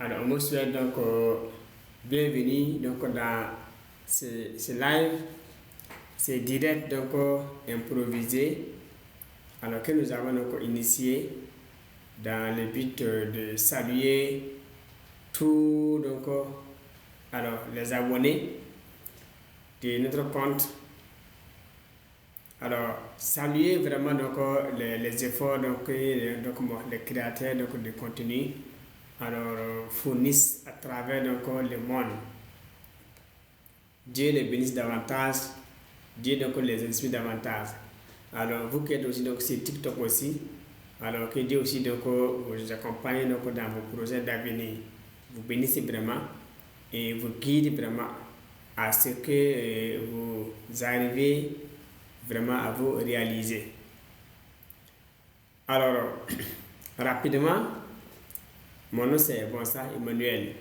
Alors, on me souhaite donc bienvenue donc, dans ce live, c'est direct donc improvisé, alors que nous avons donc initié dans le but de saluer tous donc, alors, les abonnés de notre compte. Alors, saluer vraiment donc, les efforts donc, les créateurs donc, de contenu fournissent à travers donc, le monde. Dieu les bénisse davantage, Dieu donc les inspire davantage. Alors, vous qui êtes aussi donc, sur TikTok aussi, alors que Dieu aussi donc, vous accompagne donc, dans vos projets d'avenir. Vous bénissez vraiment et vous guide vraiment à ce que vous arrivez vraiment à vous réaliser. Alors, rapidement, mon nom c'est Bonsa Emmanuel.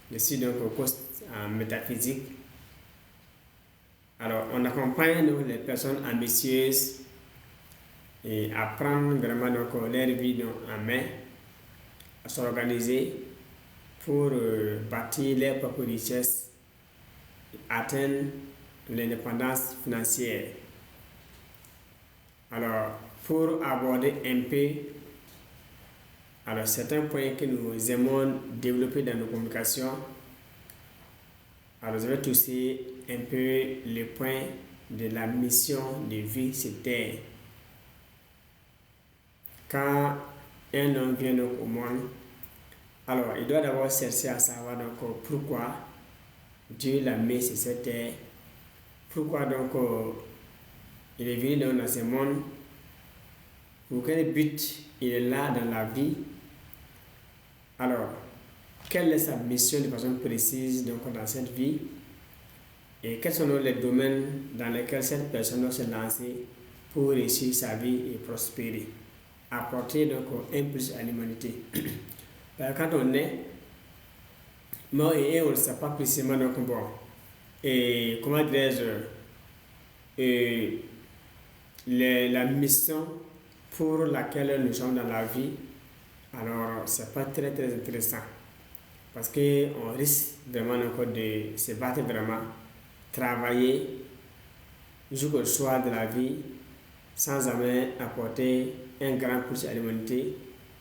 Je suis donc au coach en métaphysique. Alors, on accompagne donc les personnes ambitieuses et à prendre vraiment donc, leur vie donc, en main, à s'organiser pour bâtir leur propre richesse et atteindre l'indépendance financière. Alors, pour aborder un peu certains points que nous aimons développer dans nos communications, alors je vais toucher un peu les points de la mission de vie sur Terre. Quand un homme vient donc au monde, alors il doit d'abord chercher à savoir donc pourquoi Dieu l'a mis sur cette terre, pourquoi donc il est venu dans ce monde, pour quel but il est là dans la vie. Alors, quelle est sa mission de façon précise donc, dans cette vie et quels sont les domaines dans lesquels cette personne doit se lancer pour réussir sa vie et prospérer, apporter donc un plus à l'humanité. Quand on est mort et on ne sait pas précisément donc bon, et comment dirais-je, la mission pour laquelle nous sommes dans la vie, alors c'est pas très intéressant parce qu'on risque vraiment encore de se battre vraiment, travailler jusqu'au soir de la vie sans jamais apporter un grand plus à l'humanité,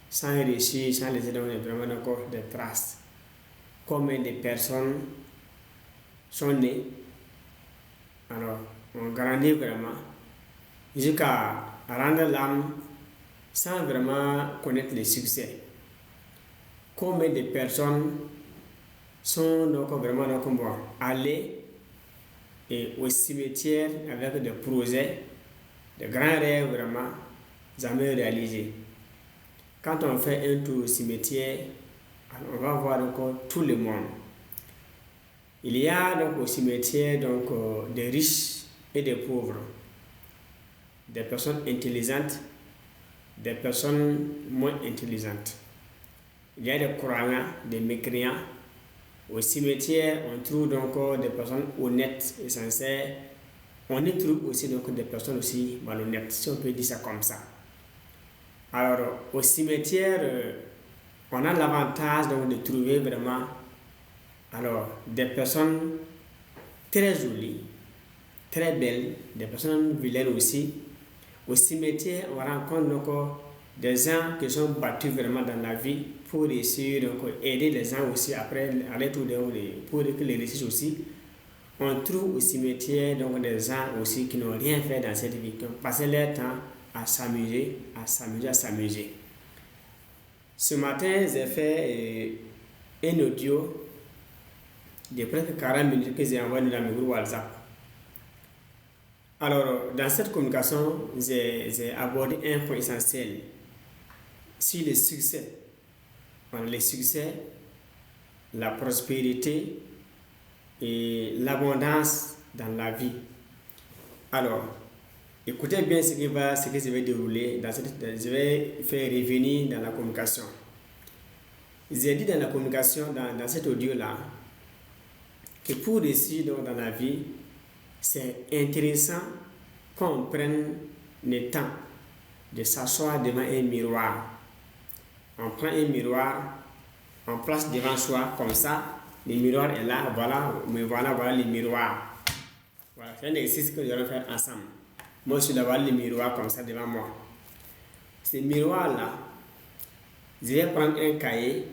sans réussir, sans laisser donc vraiment encore des traces. Combien de personnes sont nées, alors on grandit vraiment jusqu'à rendre l'âme sans vraiment connaître le succès. Combien de personnes sont donc vraiment donc bon, allées et au cimetière avec des projets, de grands rêves vraiment jamais réalisés. Quand on fait un tour au cimetière, on va voir donc tout le monde. Il y a donc au cimetière donc, des riches et des pauvres, des personnes intelligentes, des personnes moins intelligentes. Il y a des croyants, des mécréants. Au cimetière, on trouve donc des personnes honnêtes et sincères. On y trouve aussi donc des personnes aussi malhonnêtes, si on peut dire ça comme ça. Alors, au cimetière, on a l'avantage donc de trouver vraiment des personnes très jolies, très belles, des personnes vilaines aussi. Au cimetière, on rencontre donc des gens qui sont battus vraiment dans la vie pour réussir, donc aider les gens aussi après à l'aide pour que les réussissent aussi. On trouve au cimetière donc des gens aussi qui n'ont rien fait dans cette vie, qui ont passé leur temps à s'amuser. Ce matin, j'ai fait un audio de presque 40 minutes que j'ai envoyé dans mon groupe WhatsApp. Alors, dans cette communication, j'ai abordé un point essentiel sur le succès. Le succès, la prospérité et l'abondance dans la vie. Alors, écoutez bien ce que je vais dérouler, je vais faire revenir dans la communication. J'ai dit dans la communication, dans cet audio-là, que pour réussir dans la vie, c'est intéressant qu'on prenne le temps de s'asseoir devant un miroir. On prend un miroir on place devant soi comme ça, le miroir est là, voilà, mais voilà le miroir. Voilà, c'est un exercice que nous allons faire ensemble. Moi, je suis d'avoir le miroir comme ça devant moi. Ce miroir-là, je vais prendre un cahier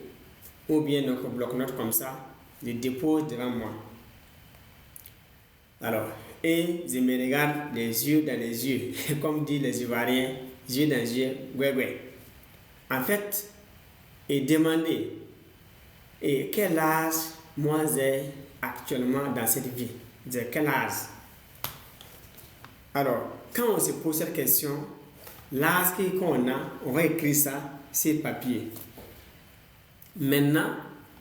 ou bien un bloc-notes comme ça, je le dépose devant moi. Alors, et je me regarde les yeux dans les yeux, comme disent les Ivoiriens, yeux dans les yeux, ouais. En fait, et demander et quel âge moi j'ai actuellement dans cette vie. J'ai quel âge? Alors, quand on se pose cette question, l'âge qu'on a, on va écrire ça sur papier. Maintenant,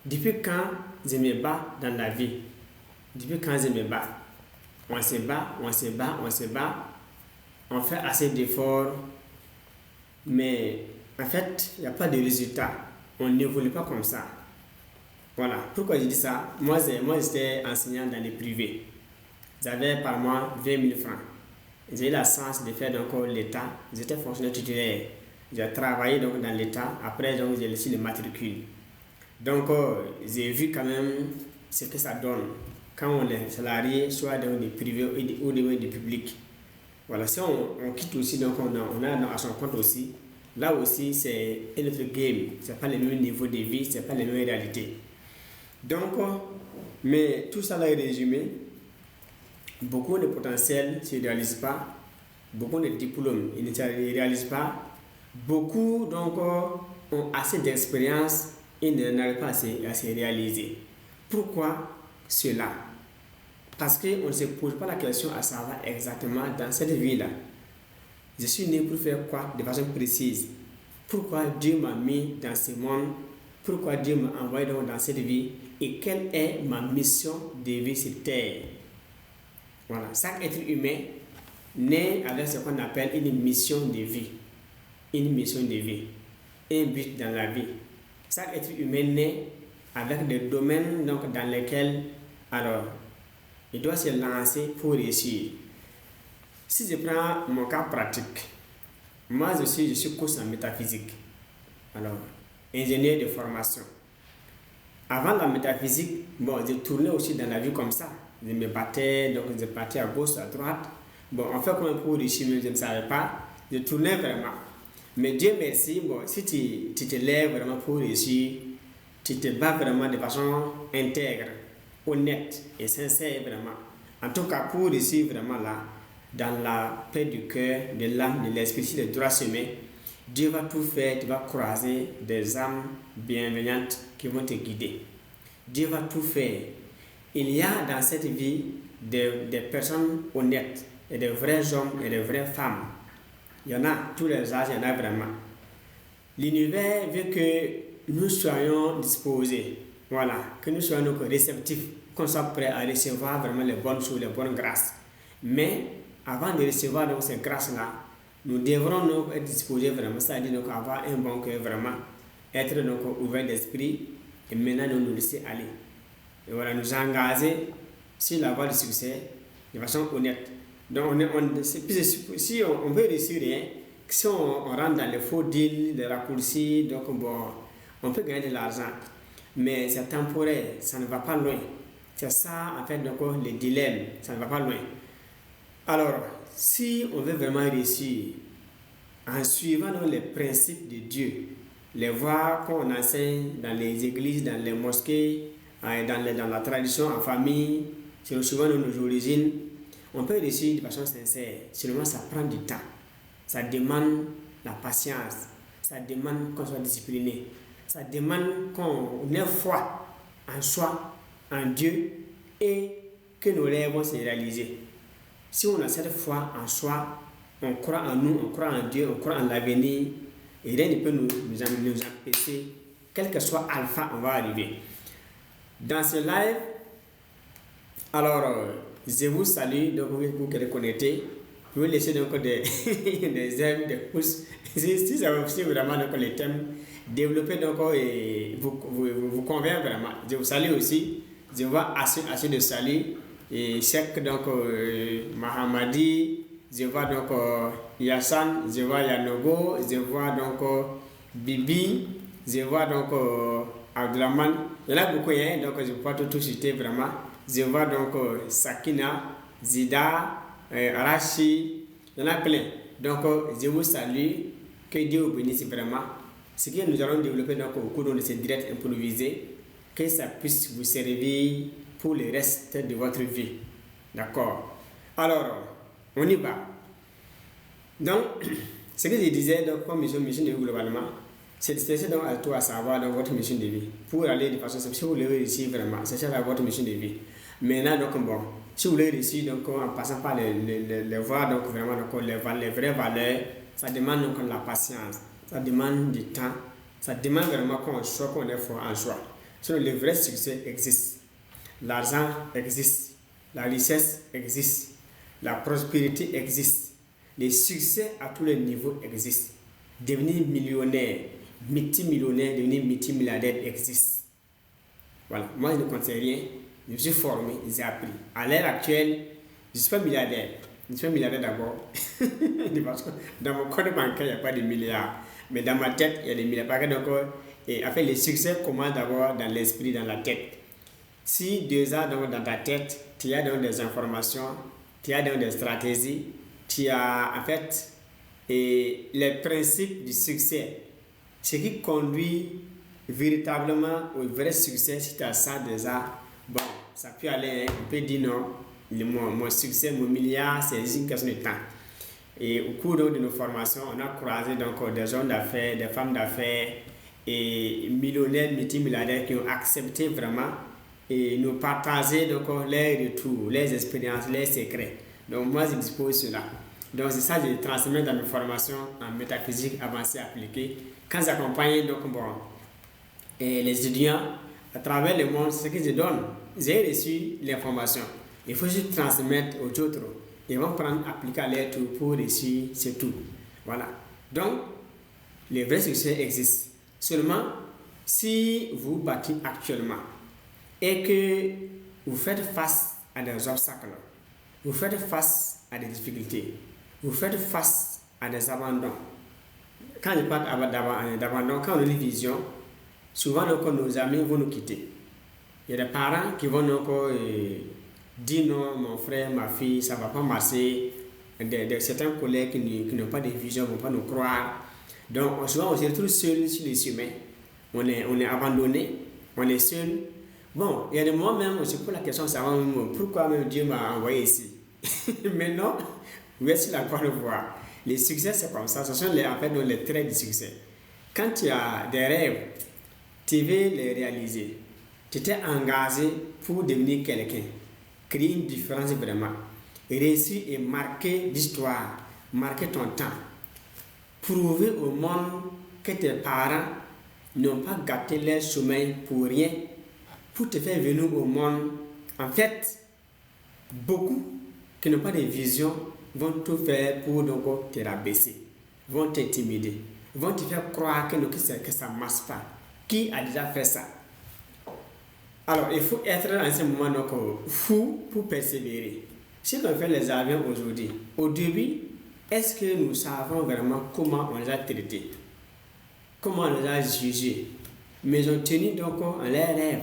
depuis quand je me bats dans la vie? Depuis quand je me bats? On se bat, on fait assez d'efforts, mais en fait, il n'y a pas de résultat. On n'évolue pas comme ça. Voilà. Pourquoi je dis ça? Moi, j'étais enseignant dans les privés. J'avais par mois 20 000 francs. J'ai eu la chance de faire donc l'État. J'étais fonctionnaire titulaire. J'ai travaillé donc dans l'État. Après, donc, j'ai laissé le matricule. Donc, j'ai vu quand même ce que ça donne quand on est salarié, soit dans des privés ou des publics. Voilà, si on quitte aussi, donc on a à son compte aussi. Là aussi, c'est un autre game. Ce n'est pas le même niveau de vie, ce n'est pas les mêmes réalités. Donc, mais tout ça là est résumé. Beaucoup de potentiels ne se réalisent pas. Beaucoup de diplômes ils ne se réalisent pas. Beaucoup donc ont assez d'expérience et n'arrivent pas à se réaliser. Pourquoi cela? Parce qu'on ne se pose pas la question à savoir exactement dans cette vie-là. Je suis né pour faire quoi de façon précise? Pourquoi Dieu m'a mis dans ce monde? Pourquoi Dieu m'a envoyé donc dans cette vie? Et quelle est ma mission de vie sur terre? Voilà, chaque être humain naît avec ce qu'on appelle une mission de vie. Une mission de vie. Un but dans la vie. Chaque être humain naît avec des domaines donc, dans lesquels alors, il doit se lancer pour réussir. Si je prends mon cas pratique, moi je suis coach en métaphysique. Alors, ingénieur de formation. Avant la métaphysique, je tournais aussi dans la vie comme ça. Je me battais, donc je partais à gauche, à droite. En fait, comment pour réussir, je ne savais pas. Je tournais vraiment. Mais Dieu merci, si tu te lèves vraiment pour réussir, tu te bats vraiment de façon intègre, honnête et sincère vraiment. En tout cas, pour réussir vraiment là, dans la paix du cœur, de l'âme, de l'esprit, sur le droit chemin, Dieu va tout faire, tu vas croiser des âmes bienveillantes qui vont te guider. Dieu va tout faire. Il y a dans cette vie des personnes honnêtes et des vrais hommes et des vraies femmes. Il y en a tous les âges, il y en a vraiment. L'univers veut que nous soyons disposés, voilà, que nous soyons réceptifs, qu'on soit prêts à recevoir vraiment les bonnes choses, les bonnes grâces. Mais avant de recevoir donc, ces grâces-là, nous devrons donc être disposés vraiment, c'est-à-dire donc, avoir un bon cœur vraiment, être donc ouvert d'esprit et maintenant nous laisser aller. Et voilà, nous engager sur la voie du succès de façon honnête. Donc, si on veut réussir rien, si on rentre dans les faux deals, les raccourcis, donc on peut gagner de l'argent. Mais c'est temporaire, ça ne va pas loin. C'est ça, en fait, donc, le dilemme, ça ne va pas loin. Alors, si on veut vraiment réussir, en suivant donc, les principes de Dieu, les voies qu'on enseigne dans les églises, dans les mosquées, dans la tradition en famille, sur souvent nos origines, on peut réussir de façon sincère. Seulement, ça prend du temps. Ça demande la patience. Ça demande qu'on soit discipliné. Ça demande qu'on ait foi en soi, en Dieu, et que nos rêves vont se réaliser. Si on a cette foi en soi, on croit en nous, on croit en Dieu, on croit en l'avenir, et rien ne peut nous empêcher. Quel que soit alpha, on va arriver. Dans ce live, alors, je vous salue, donc vous qui les connaissez. Vous pouvez laisser donc des aimes, des pouces. Si ça vous suit vraiment donc, les thèmes, développer donc et vous convient vraiment. Je vous salue aussi. Je vois assez de salut. Et Cheikh donc Mahamadi, je vois donc Yassan, je vois Yanogo, je vois donc Bibi, je vois donc Abdulrahman. Il y en a beaucoup, hein, donc je ne peux pas tout citer vraiment. Je vois donc Sakina, Zida, Arashi, il y en a plein. Donc je vous salue, que Dieu vous bénisse vraiment. Ce que nous allons développer donc, au cours de ces directs improvisés, que ça puisse vous servir pour le reste de votre vie. D'accord? Alors, on y va. Donc, ce que je disais, donc, comme mission de vie globalement, c'est donc à toi à savoir dans votre mission de vie. Pour aller de façon simple, si vous voulez réussir vraiment, c'est ça votre mission de vie. Maintenant, donc, bon, si vous voulez réussir, donc, en passant par les voies, donc, vraiment, donc, les vraies valeurs, ça demande donc la patience, ça demande du temps, ça demande vraiment qu'on soit, qu'on est fort en soi. Sinon, le vrai succès existe. L'argent existe, la richesse existe, la prospérité existe, les succès à tous les niveaux existent. Devenir millionnaire, multimillionnaire, devenir multimilliardaire existe. Voilà, moi je ne conseille rien, je suis formé, j'ai appris. À l'heure actuelle, je ne suis pas milliardaire. Je suis pas milliardaire d'abord, parce que dans mon compte bancaire, il n'y a pas de milliards. Mais dans ma tête, il y a des milliards. Donc, et en fait, le succès commence d'abord dans l'esprit, dans la tête. Si déjà donc, dans ta tête, tu as donc des informations, tu as donc des stratégies, tu as en fait les principes du succès, ce qui conduit véritablement au vrai succès, si tu as ça déjà, bon, ça peut aller, hein, on peut dire non, mon succès, mon milliard, c'est une question de temps. Et au cours donc, de nos formations, on a croisé donc, des hommes d'affaires, des femmes d'affaires et millionnaires, multimilliardaires qui ont accepté vraiment et nous partager donc leurs retours, leurs expériences, leurs secrets. Donc moi je dispose cela. Donc c'est ça que je transmets dans mes formations en métaphysique avancée appliquée. Quand j'accompagne donc bon, et les étudiants à travers le monde, c'est ce que je donne. J'ai reçu l'information. Il faut juste transmettre aux autres. Ils vont prendre, appliquer à leur tour pour réussir, c'est tout. Voilà. Donc, le vrai succès existe. Seulement, si vous battez actuellement et que vous faites face à des obstacles, vous faites face à des difficultés, vous faites face à des abandons. Quand je parle d'abandon, quand on a une vision, souvent donc, nos amis vont nous quitter. Il y a des parents qui vont donc dire non, mon frère, ma fille, ça ne va pas marcher. Certains collègues qui n'ont pas de vision ne vont pas nous croire. Donc souvent on se retrouve seul sur les chemins. On est abandonné, on est seul. Bon, il y a des moments même, on se pose la question de savoir pourquoi même Dieu m'a envoyé ici. Mais non, vous êtes sur la voie de voir. Les succès, c'est comme ça. Ce sont en fait les traits du succès. Quand tu as des rêves, tu veux les réaliser. Tu t'es engagé pour devenir quelqu'un. Créer une différence vraiment. Réussir et marquer l'histoire. Marquer ton temps. Prouver au monde que tes parents n'ont pas gâté leur chemin pour rien. Pour te faire venir au monde. En fait, beaucoup qui n'ont pas de vision vont tout faire pour donc te rabaisser, vont t'intimider, vont te faire croire que ça ne marche pas. Qui a déjà fait ça? Alors, il faut être dans ce moment donc, fou pour persévérer. Si on fait les avions aujourd'hui, au début, est-ce que nous savons vraiment comment on les a traités? Comment on les a jugés? Mais ils ont tenu donc en leur rêve.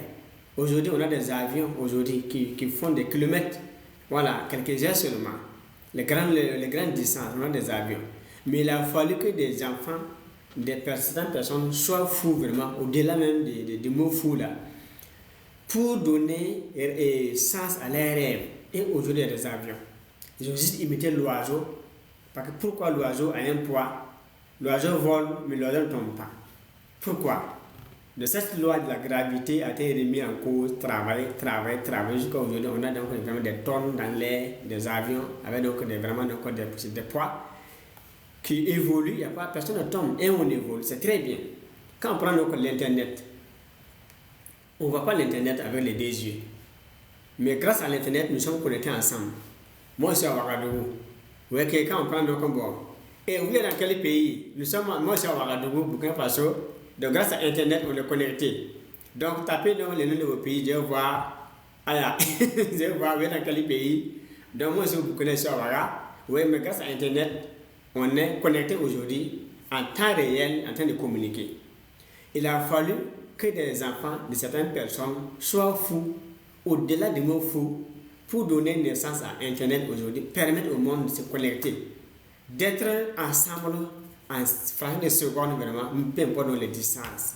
Aujourd'hui, on a des avions aujourd'hui qui font des kilomètres. Voilà, quelques heures seulement. Les grandes distances, on a des avions. Mais il a fallu que des enfants, certaines personnes soient fous vraiment, au-delà même des mots fous là, pour donner sens à leurs rêves. Et aujourd'hui, il y a des avions. Ils ont juste imité l'oiseau. Parce que pourquoi l'oiseau a un poids? L'oiseau vole, mais l'oiseau ne tombe pas. Pourquoi? De cette loi de la gravité a été remis en cause, travailler jusqu'à aujourd'hui. On a donc vraiment des tonnes dans l'air, des avions, avec donc vraiment des poids qui évoluent. Il n'y a pas, personne ne tombe et on évolue. C'est très bien. Quand on prend donc l'Internet, on ne voit pas l'Internet avec les deux yeux. Mais grâce à l'Internet, nous sommes connectés ensemble. Moi, je suis à Ouagadougou. Vous voyez que quand on prend donc bon. Et vous êtes dans quel pays? Moi, je suis à Ouagadougou, Burkina Faso. Donc, grâce à Internet, on est connecté. Donc, tapez dans le nom de vos pays, je vais voir. Je vais voir, vous êtes dans quel pays. Donc, moi, je vous connais sur Ouagadougou. Oui, mais grâce à Internet, on est connecté aujourd'hui en temps réel, en train de communiquer. Il a fallu que des enfants de certaines personnes soient fous, au-delà du mot fou, pour donner naissance à Internet aujourd'hui, permettre au monde de se connecter, d'être ensemble en fraction de secondes vraiment, peu importe dans les distances.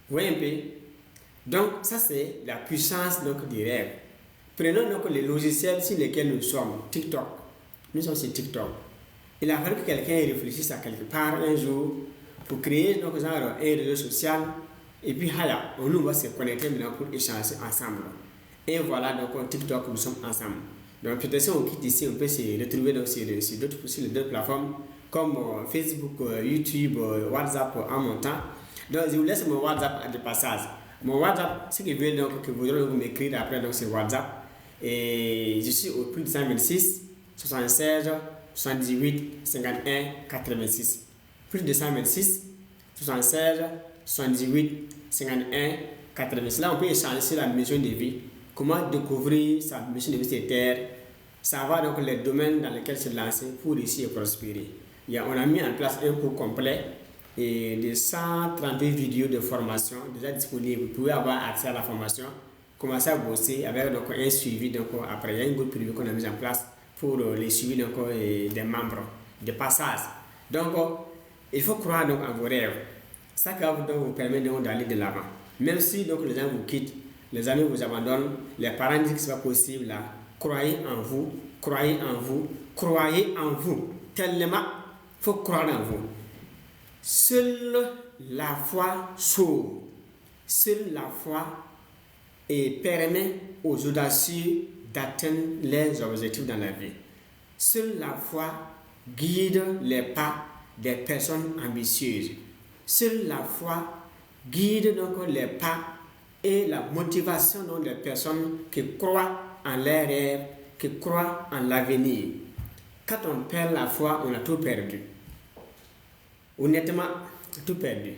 Vous voyez un peu? Donc ça c'est la puissance donc, des rêves. Prenons donc les logiciels sur lesquels nous sommes, TikTok. Nous sommes sur TikTok. Il a fallu que quelqu'un réfléchisse à quelque part un jour pour créer donc, genre, un réseau social. Et puis, on nous va se connecter maintenant pour échanger ensemble. Et voilà, donc, TikTok, nous sommes ensemble. Donc, peut-être si on quitte ici, on peut se retrouver donc, sur les deux plateformes comme Facebook, YouTube, WhatsApp en montant. Donc, je vous laisse mon WhatsApp de passage. Mon WhatsApp, ce qui veut donc que vous allez m'écrire après donc, sur WhatsApp. Et je suis au plus de 126 76 78 51 86. Plus de 126 76 78 51 86. Là, on peut échanger sur la mission de vie. Comment découvrir sa mission de vie sur Terre. Savoir donc les domaines dans lesquels se lancer pour réussir et prospérer. On a mis en place un cours complet et de 132 vidéos de formation déjà disponibles. Vous pouvez avoir accès à la formation, commencer à bosser avec donc, un suivi. Donc, après, il y a un groupe privé qu'on a mis en place pour les suivis donc, des membres, de passage. Donc, il faut croire donc, en vos rêves. Ça donc, vous permet donc, d'aller de l'avant. Même si donc, les gens vous quittent, les amis vous abandonnent, les parents disent que ce n'est pas possible. Là. Croyez en vous, croyez en vous, croyez en vous. Tellement, il faut croire en vous. Seule la foi sauve. Seule la foi permet aux audacieux d'atteindre leurs objectifs dans la vie. Seule la foi guide les pas des personnes ambitieuses. Seule la foi guide donc les pas et la motivation donc des personnes qui croient en leurs rêves, qui croient en l'avenir. Quand on perd la foi, on a tout perdu. Honnêtement, tout perdu.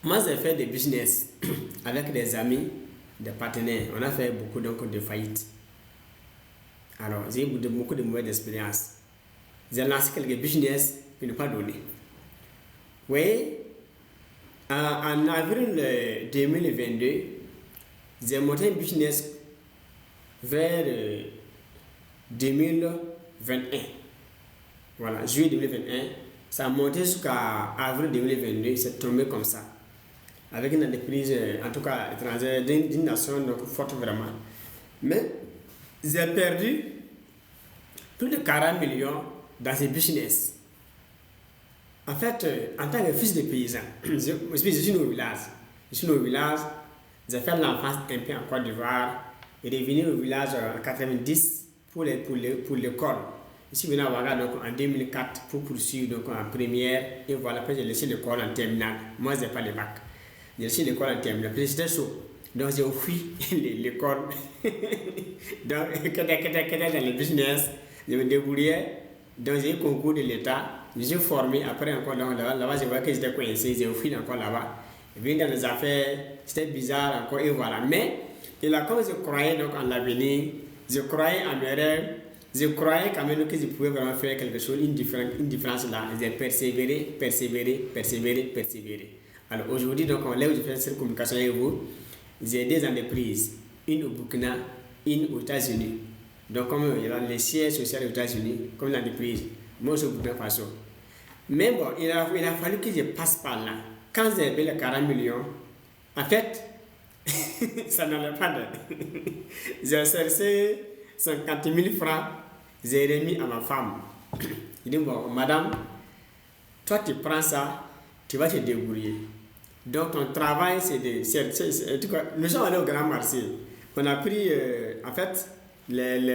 Moi, j'ai fait des business avec des amis, des partenaires. On a fait beaucoup donc, de faillites. Alors, j'ai eu beaucoup de mauvaises expériences. J'ai lancé quelques business qui n'ont pas donné. Oui, en avril 2022, j'ai monté un business vers 2021. Voilà, juillet 2021. Ça a monté jusqu'à avril 2022, c'est tombé comme ça. Avec une entreprise, en tout cas étrangère, d'une nation donc, forte vraiment. Mais j'ai perdu plus de 40 millions dans ces business. En fait, en tant que fils de paysan, je suis au village. J'ai fait l'enfance un peu en Côte d'Ivoire et revenu au village en 90 pour l'école. Je suis venu à Ouaga donc, en 2004 pour poursuivre donc, en première. Et voilà, après j'ai laissé l'école en terminale. Moi, je n'ai pas de bac. J'ai laissé l'école en terminale. Puis j'étais chaud. Donc, j'ai fui l'école. Donc, quand j'étais dans le business, je me débrouillais. Donc, j'ai eu le concours de l'État. Je suis formé. Après, encore là-bas, je voyais que j'étais coincé. J'ai fui encore là-bas. Je venu dans les affaires. C'était bizarre encore. Et voilà. Mais, comme je croyais donc, en l'avenir, je croyais en mes rêves. Je croyais quand même que je pouvais vraiment faire quelque chose, une différence là. J'ai persévéré. Alors aujourd'hui, donc, là où je fais cette communication avec vous, j'ai des entreprises, une au Burkina, une aux États-Unis. Donc, comme il y a les sièges sociaux aux États-Unis, comme l'entreprise, moi je suis au Burkina Faso. Mais bon, il a fallu que je passe par là. Quand j'ai fait les 40 millions, en fait, ça n'allait pas d'aide. J'ai cherché 50 000 francs, j'ai remis à ma femme. Je dis, bon, madame, toi tu prends ça, tu vas te débrouiller. Donc ton travail, c'est de... En tout cas, nous sommes allés au Grand Marché. On a pris, en fait,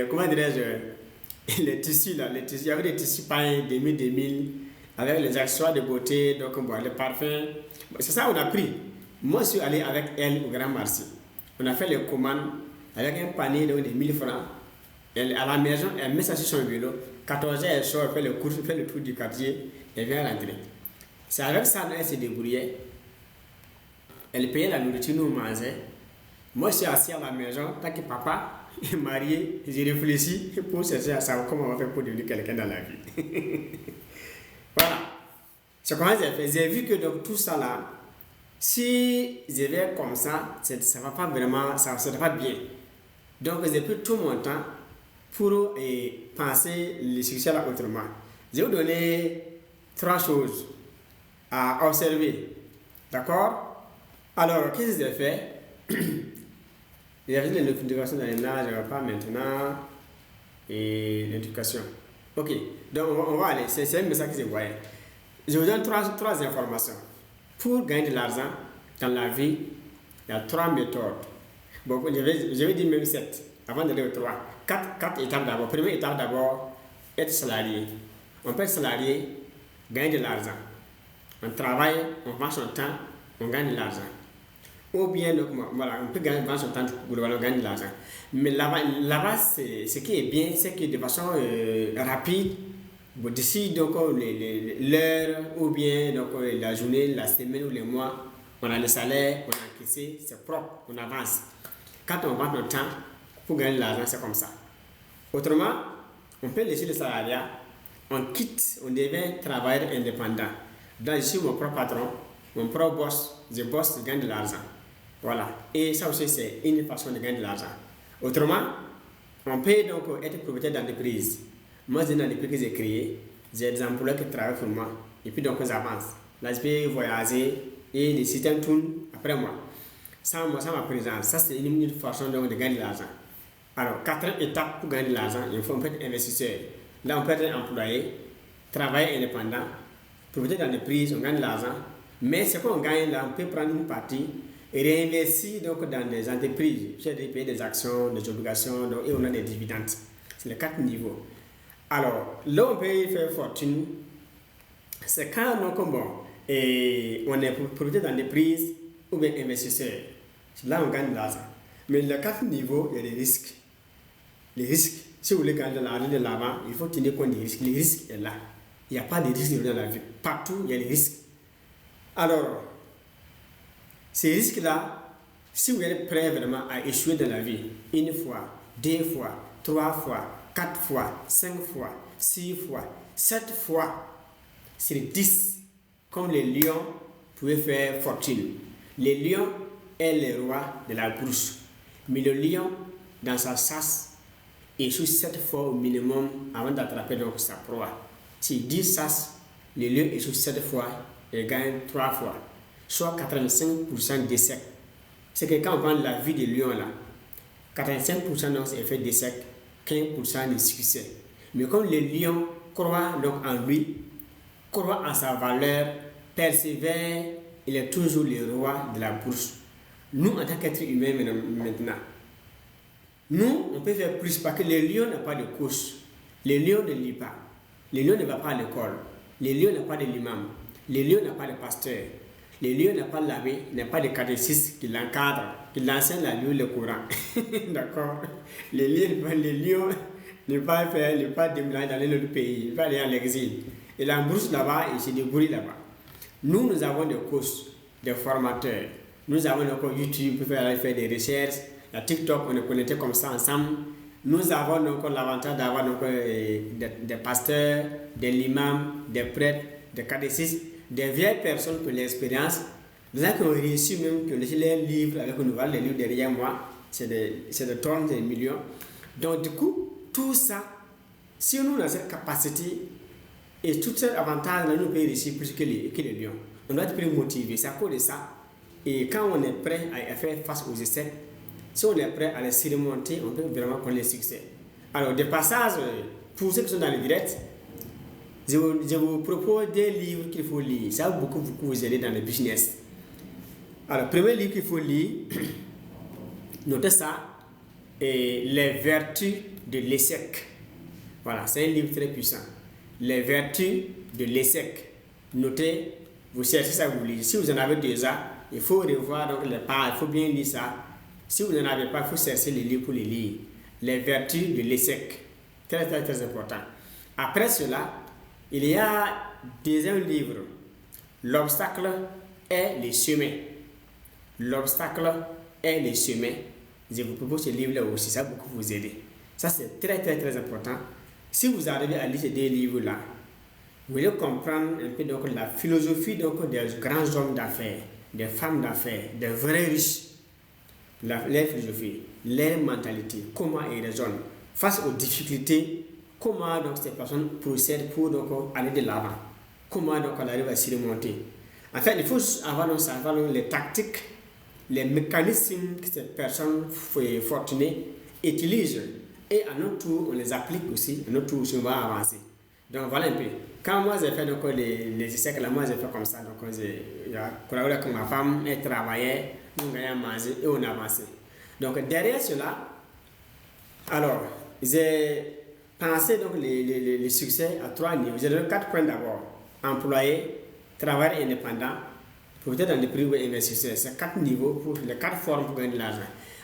comment dirais-je, les tissus là, il y avait des tissus pains, des mille, avec les accessoires de beauté, donc bon, les parfums. Bon, c'est ça qu'on a pris. Moi, je suis allé avec elle au Grand Marché. On a fait les commandes avec un panier de 1000 francs. Elle, à la maison, elle met ça sur son vélo. 14 heures, elle sort, elle fait le cours, elle fait le tour du quartier, elle vient rentrer. C'est avec ça qu'elle se débrouillait. Elle payait la nourriture, nous mangeait. Moi, je suis assis à la maison, tant que papa est marié, j'ai réfléchi pour chercher à savoir comment on va faire pour devenir quelqu'un dans la vie. Voilà. C'est comment j'ai fait. J'ai vu que donc, tout ça là, Si je vais comme ça ne va pas vraiment, ça ne sera pas bien. Donc, j'ai pris tout mon temps pour penser le succès là autrement. Je vais vous donner 3 choses à observer. D'accord? Alors, qu'est-ce que j'ai fait? J'ai fait les notifications dans les nages, je ne vais pas maintenant. Et l'éducation. Ok, donc on va aller. C'est un message que je voyais. Je vous donne trois informations. Pour gagner de l'argent dans la vie, il y a 3 méthodes. Bon, je vais dire même 7 avant d'aller au 3. 4 étapes d'abord. Première étape d'abord, être salarié. On peut être salarié, gagner de l'argent. On travaille, on vend son temps, on gagne de l'argent. Ou bien, donc, voilà, on peut vendre son temps, globalement, on gagne de l'argent. Mais là-bas, ce qui est bien, c'est que de façon rapide, d'ici donc l'heure ou bien donc, la journée, la semaine ou les mois, on a le salaire, on a encaissé, c'est propre, on avance. Quand on vend notre temps pour gagner de l'argent, c'est comme ça. Autrement, on peut laisser le salariat, on quitte, on devient travailleur indépendant. Donc, je suis mon propre patron, mon propre boss, je gagne de l'argent. Voilà. Et ça aussi, c'est une façon de gagner de l'argent. Autrement, on peut donc être propriétaire d'entreprise. Moi, j'ai une entreprise que j'ai créée, j'ai des employés qui travaillent pour moi, et puis donc j'avance. Là, je peux voyager et les systèmes tournent après moi. Sans ma présence, ça c'est une façon donc de gagner de l'argent. Alors, 4 étapes pour gagner de l'argent, il faut peut être investisseur. Là, on peut être employé, travailler indépendant, propriétaire d'entreprise, on gagne de l'argent. Mais ce qu'on gagne là, on peut prendre une partie et réinvestir donc dans des entreprises, c'est-à-dire payer des actions, des obligations, donc, et on a des dividendes. C'est les 4 niveaux. Alors, là on peut faire fortune, c'est quand donc, et on est propriétaire d'entreprise ou bien investisseur. Là on gagne de l'argent. Mais le 4 niveaux, il y a des risques. Les risques, si vous voulez gagner de l'argent de l'avant, il faut tenir compte des risques. Les risques sont là. Il n'y a pas de risques dans la vie. Partout, il y a des risques. Alors, ces risques-là, si vous êtes prêt vraiment à échouer dans la vie, 1 fois, 2 fois, 3 fois, 4 fois, 5 fois, 6 fois, 7 fois, sur 10, comme les lions pouvaient faire fortune. Les lions est le roi de la bourse. Mais le lion, dans sa chasse, échoue 7 fois au minimum avant d'attraper donc sa proie. Si 10 chasses, le lion échoue 7 fois et gagne 3 fois, soit 85% d'échecs. C'est que quand on prend la vie de lion là, 85% donc c'est fait d'échecs, 15% de succès. Mais comme le lion croit donc en lui, croit en sa valeur, persévère, il est toujours le roi de la bourse. Nous, en tant qu'être humain maintenant, nous, on peut faire plus parce que le lion n'a pas de coach. Le lion ne lit pas. Le lion ne va pas à l'école. Le lion n'a pas de l'imam. Le lion n'a pas de pasteur. Le lion n'a pas l'abbé, n'a pas de catéchisme qui l'encadre, qui l'enseigne la Bible, le Coran. D'accord? Le lion ne va pas déménager dans les autres pays, il va aller à l'exil. Il embrousse là-bas et se débrouille là-bas. Nous avons des coachs, des formateurs. Nous avons encore YouTube pour faire des recherches. La TikTok, on est connectés comme ça ensemble. Nous avons encore l'avantage d'avoir des pasteurs, des imams, des prêtres, des catéchistes, des vieilles personnes qui ont l'expérience. Des gens qui ont réussi même, qui ont laissé leurs livres avec une nouvelle, les livres derrière moi. C'est des tonnes, des millions. Donc du coup, tout ça, si nous avons cette capacité et tout cet avantage, nous pouvons réussir plus que les lions. On doit être plus motivé, c'est à cause de ça. Et quand on est prêt à faire face aux essais, si on est prêt à les surmonter, on peut vraiment connaître le succès. Alors, de passage, pour ceux qui sont dans le direct, je vous propose des livres qu'il faut lire. Ça va beaucoup vous aider dans le business. Alors, le premier livre qu'il faut lire, notez ça, est Les vertus de l'échec. Voilà, c'est un livre très puissant. Les vertus de l'échec. Notez, vous cherchez ça, vous lisez. Si vous en avez déjà, il faut revoir donc les pages, il faut bien lire ça. Si vous n'en avez pas, il faut chercher les livres pour les lire. Les vertus de l'échec. Très, très, très important. Après cela, il y a deuxième livre. L'obstacle est le chemin. L'obstacle est le chemin. Je vous propose ce livre-là aussi, ça va beaucoup vous aider. Ça, c'est très, très, très important. Si vous arrivez à lire ces 2 livres-là, vous allez comprendre un peu donc la philosophie donc des grands hommes d'affaires, des femmes d'affaires, des vrais riches, leur philosophie, leur mentalité, comment ils raisonnent face aux difficultés, comment donc ces personnes procèdent pour donc aller de l'avant, comment donc on arrive à s'y remonter. En fait, il faut savoir les tactiques, les mécanismes que ces personnes fortunées utilisent. Et à notre tour, on les applique aussi. À notre tour, on va avancer. Donc voilà un peu. Quand moi j'ai fait donc, les essais, là, moi j'ai fait comme ça. Donc j'ai collaboré avec ma femme, elle travaillait, nous avons mangé et on a avancé. Donc derrière cela, alors j'ai pensé donc les succès à 3 niveaux. J'ai donné 4 points d'abord. Employé, travailleur indépendant, propriétaire d'entreprise ou investisseur. C'est 4 niveaux pour les 4 formes pour gagner de l'argent.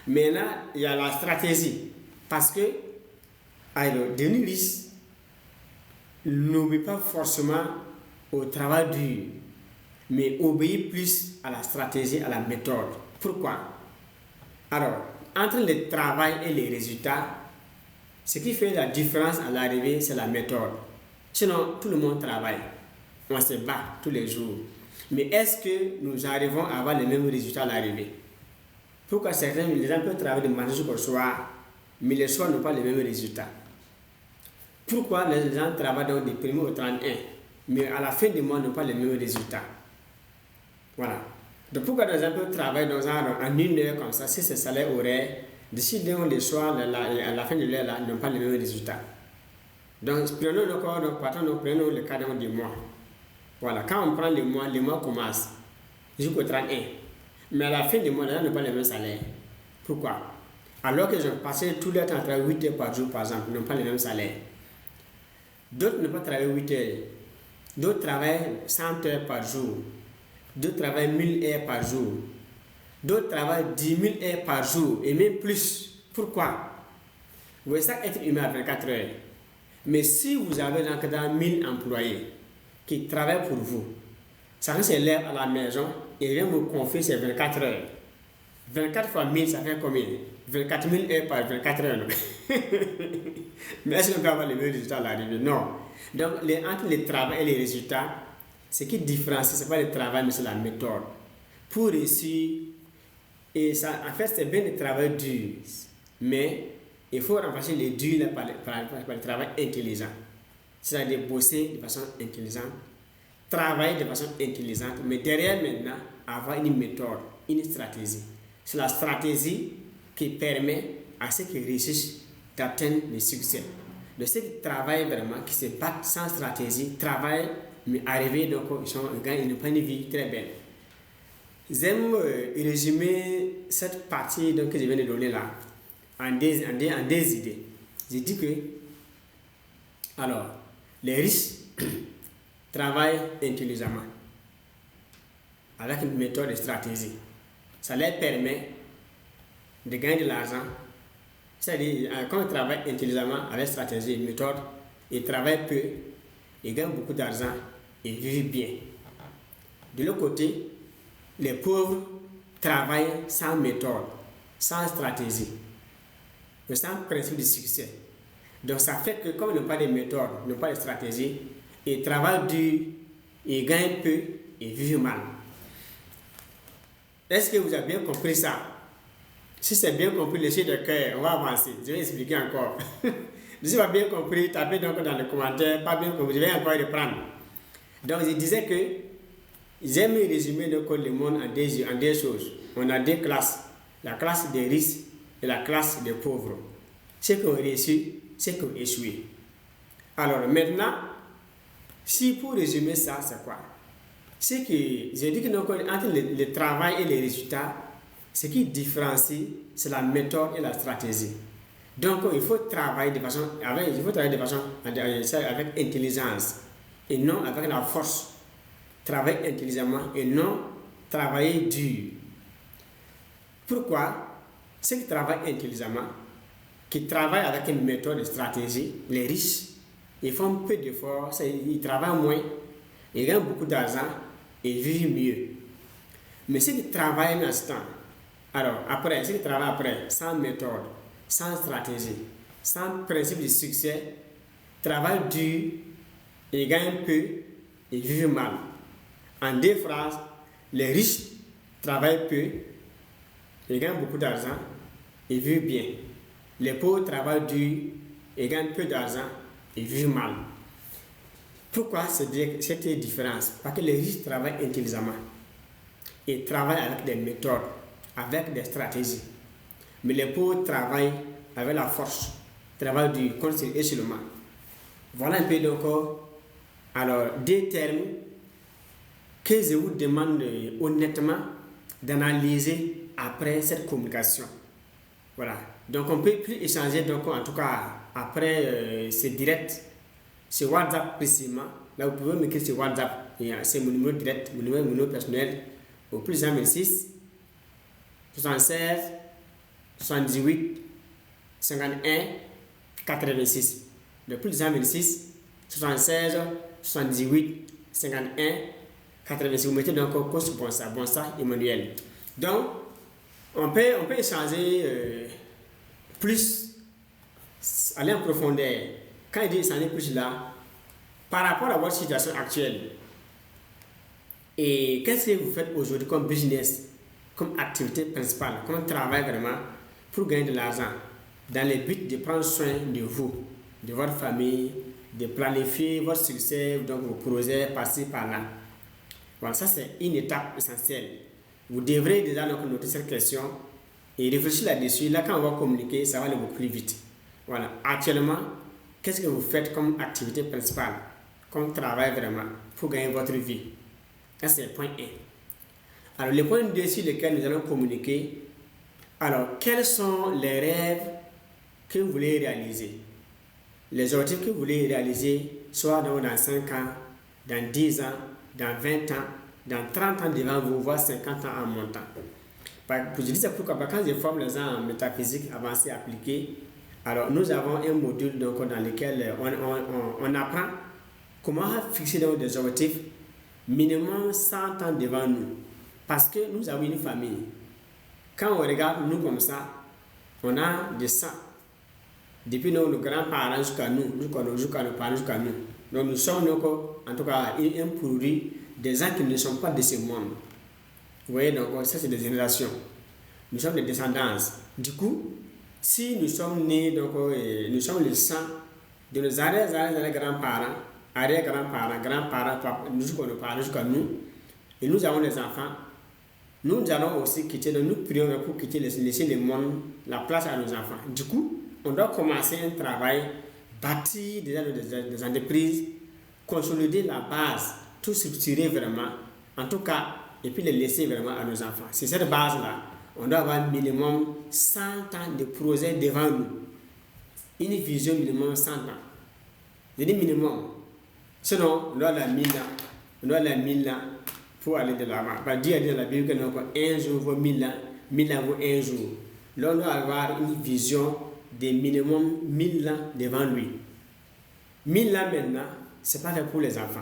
Maintenant, il y a la stratégie. Parce que, alors, devenir riche n'obéit pas forcément au travail dur, mais obéit plus à la stratégie, à la méthode. Pourquoi? Alors, entre le travail et les résultats, ce qui fait la différence à l'arrivée, c'est la méthode. Sinon, tout le monde travaille. On se bat tous les jours. Mais est-ce que nous arrivons à avoir les mêmes résultats à l'arrivée? Pourquoi certains, les gens peuvent travailler de matin jusqu'au soir, mais les soirs n'ont pas les mêmes résultats? Pourquoi les gens travaillent donc du 1er au 31, mais à la fin du mois n'ont pas les mêmes résultats? Voilà. Donc pourquoi les gens peuvent travailler en une heure comme ça, si c'est salaire horaire, d'ici le soir, à la fin de l'heure, ils n'ont pas les mêmes résultats? Donc prenons le cas du mois. Voilà, quand on prend les mois commencent jusqu'au 31. Mais à la fin du mois, les gens n'ont pas le même salaire. Pourquoi? Alors que ont passé tout leur temps à travailler 8 heures par jour, par exemple, ils n'ont pas le même salaire. D'autres n'ont pas travaillé 8 heures. D'autres travaillent 100 heures par jour. D'autres travaillent 1000 heures par jour. D'autres travaillent 10 000 heures par jour et même plus. Pourquoi? Vous voyez ça être humain à 24 heures. Mais si vous avez dans 1000 employés qui travaillent pour vous, ça se lève à la maison et vient vous confier ces 24 heures. 24 fois 1000, ça fait combien? 24 000 heures par 24 heures. Mais est-ce qu'on peut avoir les mêmes résultats à l'arrivée? Non. Donc, entre le travail et les résultats, ce qui différencie, ce n'est pas le travail, mais c'est la méthode. Pour réussir, et ça, en fait, c'est bien le travail dur, mais il faut remplacer les durs par le travail intelligent. C'est-à-dire bosser de façon intelligente, travailler de façon intelligente, mais derrière maintenant, avoir une méthode, une stratégie. C'est la stratégie qui permet à ceux qui réussissent d'atteindre le succès. De ceux qui travaillent vraiment, qui se battent sans stratégie, travaillent, mais arrivent, donc ils gagnent une vie très belle. J'aime résumer cette partie donc, que je viens de donner là en des idées. Je dis que, alors, les riches travaillent intelligemment avec une méthode et stratégie. Ça leur permet de gagner de l'argent. C'est-à-dire, quand ils travaillent intelligemment avec stratégie et méthode, ils travaillent peu, ils gagnent beaucoup d'argent et vivent bien. De l'autre côté, les pauvres travaillent sans méthode, sans stratégie, sans principe de succès. Donc ça fait que comme ils n'ont pas de méthode, ils n'ont pas de stratégie, ils travaillent dur, ils gagnent peu et vivent mal. Est-ce que vous avez bien compris ça? Si c'est bien compris, laissez de cœur, on va avancer. Je vais expliquer encore. Si vous avez bien compris, tapez donc dans les commentaires, pas bien compris, je vais encore reprendre. Donc je disais que j'aime résumer donc le monde en deux choses. On a deux classes, la classe des riches et la classe des pauvres. Ceux qui ont réussi, ceux qui ont échoué. Alors maintenant, si pour résumer ça, c'est quoi? C'est que j'ai dit que donc, entre le travail et les résultats, ce qui différencie, c'est la méthode et la stratégie. Donc il faut travailler de façon avec intelligence et non avec la force. Travailler intelligemment et non travailler dur. Pourquoi? Ceux qui travaillent intelligemment, qui travaillent avec une méthode et stratégie, les riches, ils font peu d'efforts, ils travaillent moins, ils gagnent beaucoup d'argent et vivent mieux. Mais ceux qui travaillent un instant, alors après, ceux qui travaillent après, sans méthode, sans stratégie, sans principe de succès, travaillent dur, ils gagnent peu et vivent mal. En deux phrases, les riches travaillent peu, ils gagnent beaucoup d'argent, ils vivent bien. Les pauvres travaillent dur, ils gagnent peu d'argent, ils vivent mal. Pourquoi cette différence? Parce que les riches travaillent intelligemment. Ils travaillent avec des méthodes, avec des stratégies. Mais les pauvres travaillent avec la force, travaillent dur, conscient et seulement. Voilà un peu donc, alors, des termes que je vous demande honnêtement d'analyser après cette communication. Voilà. Donc, on ne peut plus échanger, donc, en tout cas, après ce direct, ce WhatsApp précisément. Là, vous pouvez m'écrire sur WhatsApp. C'est mon numéro direct, mon numéro personnel, au plus 126 76 78 51 86. Le plus 126 76 78 51 86. Vous mettez donc cause bon ça, Emmanuel. Donc, on peut échanger plus, aller en profondeur. Quand il dit échanger plus là, par rapport à votre situation actuelle, et qu'est-ce que vous faites aujourd'hui comme business, comme activité principale, comme travail vraiment pour gagner de l'argent, dans le but de prendre soin de vous, de votre famille, de planifier votre succès, donc vos projets par-ci par-là. Voilà, ça c'est une étape essentielle. Vous devrez déjà donc noter cette question et réfléchir là-dessus. Là, quand on va communiquer, ça va aller beaucoup plus vite. Voilà, actuellement, qu'est-ce que vous faites comme activité principale, comme travail vraiment, pour gagner votre vie? Ça c'est le point 1. Alors, le point 2 sur lequel nous allons communiquer, alors, quels sont les rêves que vous voulez réaliser? Les objectifs que vous voulez réaliser, soit dans 5 ans, dans 10 ans, dans 20 ans, dans 30 ans devant vous, voire 50 ans en montant. Je dis ça pourquoi? Quand je forme les gens en métaphysique avancée appliquée, alors nous avons un module donc, dans lequel on apprend comment fixer donc, des objectifs minimum 100 ans devant nous. Parce que nous avons une famille. Quand on regarde nous comme ça, on a des sangs. Depuis nos grands-parents jusqu'à nous, jusqu'à nos parents, jusqu'à nous. Donc nous sommes donc, en tout cas un produit des gens qui ne sont pas de ce monde. Vous voyez, donc ça c'est des générations. Nous sommes des descendants. Du coup, si nous sommes nés, donc nous sommes le sang de nos arrière-grands-parents, arrière-grands-parents, grands-parents, jusqu'à nos parents, jusqu'à nous, et nous avons des enfants, nous allons aussi quitter, donc nous prions pour quitter, laisser le monde, la place à nos enfants. Du coup, on doit commencer un travail, bâtir déjà des entreprises, consolider la base, tout structurer vraiment, en tout cas, et puis les laisser vraiment à nos enfants. C'est cette base-là. On doit avoir minimum 100 ans de projet devant nous. Une vision minimum 100 ans. Je dis minimum. Sinon, on doit aller à 1000 ans. On doit aller à 1000 ans pour aller de l'avant. Dieu a dit dans la Bible que un jour vaut 1000 ans, 1000 ans vaut un jour. Là, on doit avoir une vision de minimum 1000 ans devant lui. 1000 ans maintenant, ce n'est pas fait pour les enfants.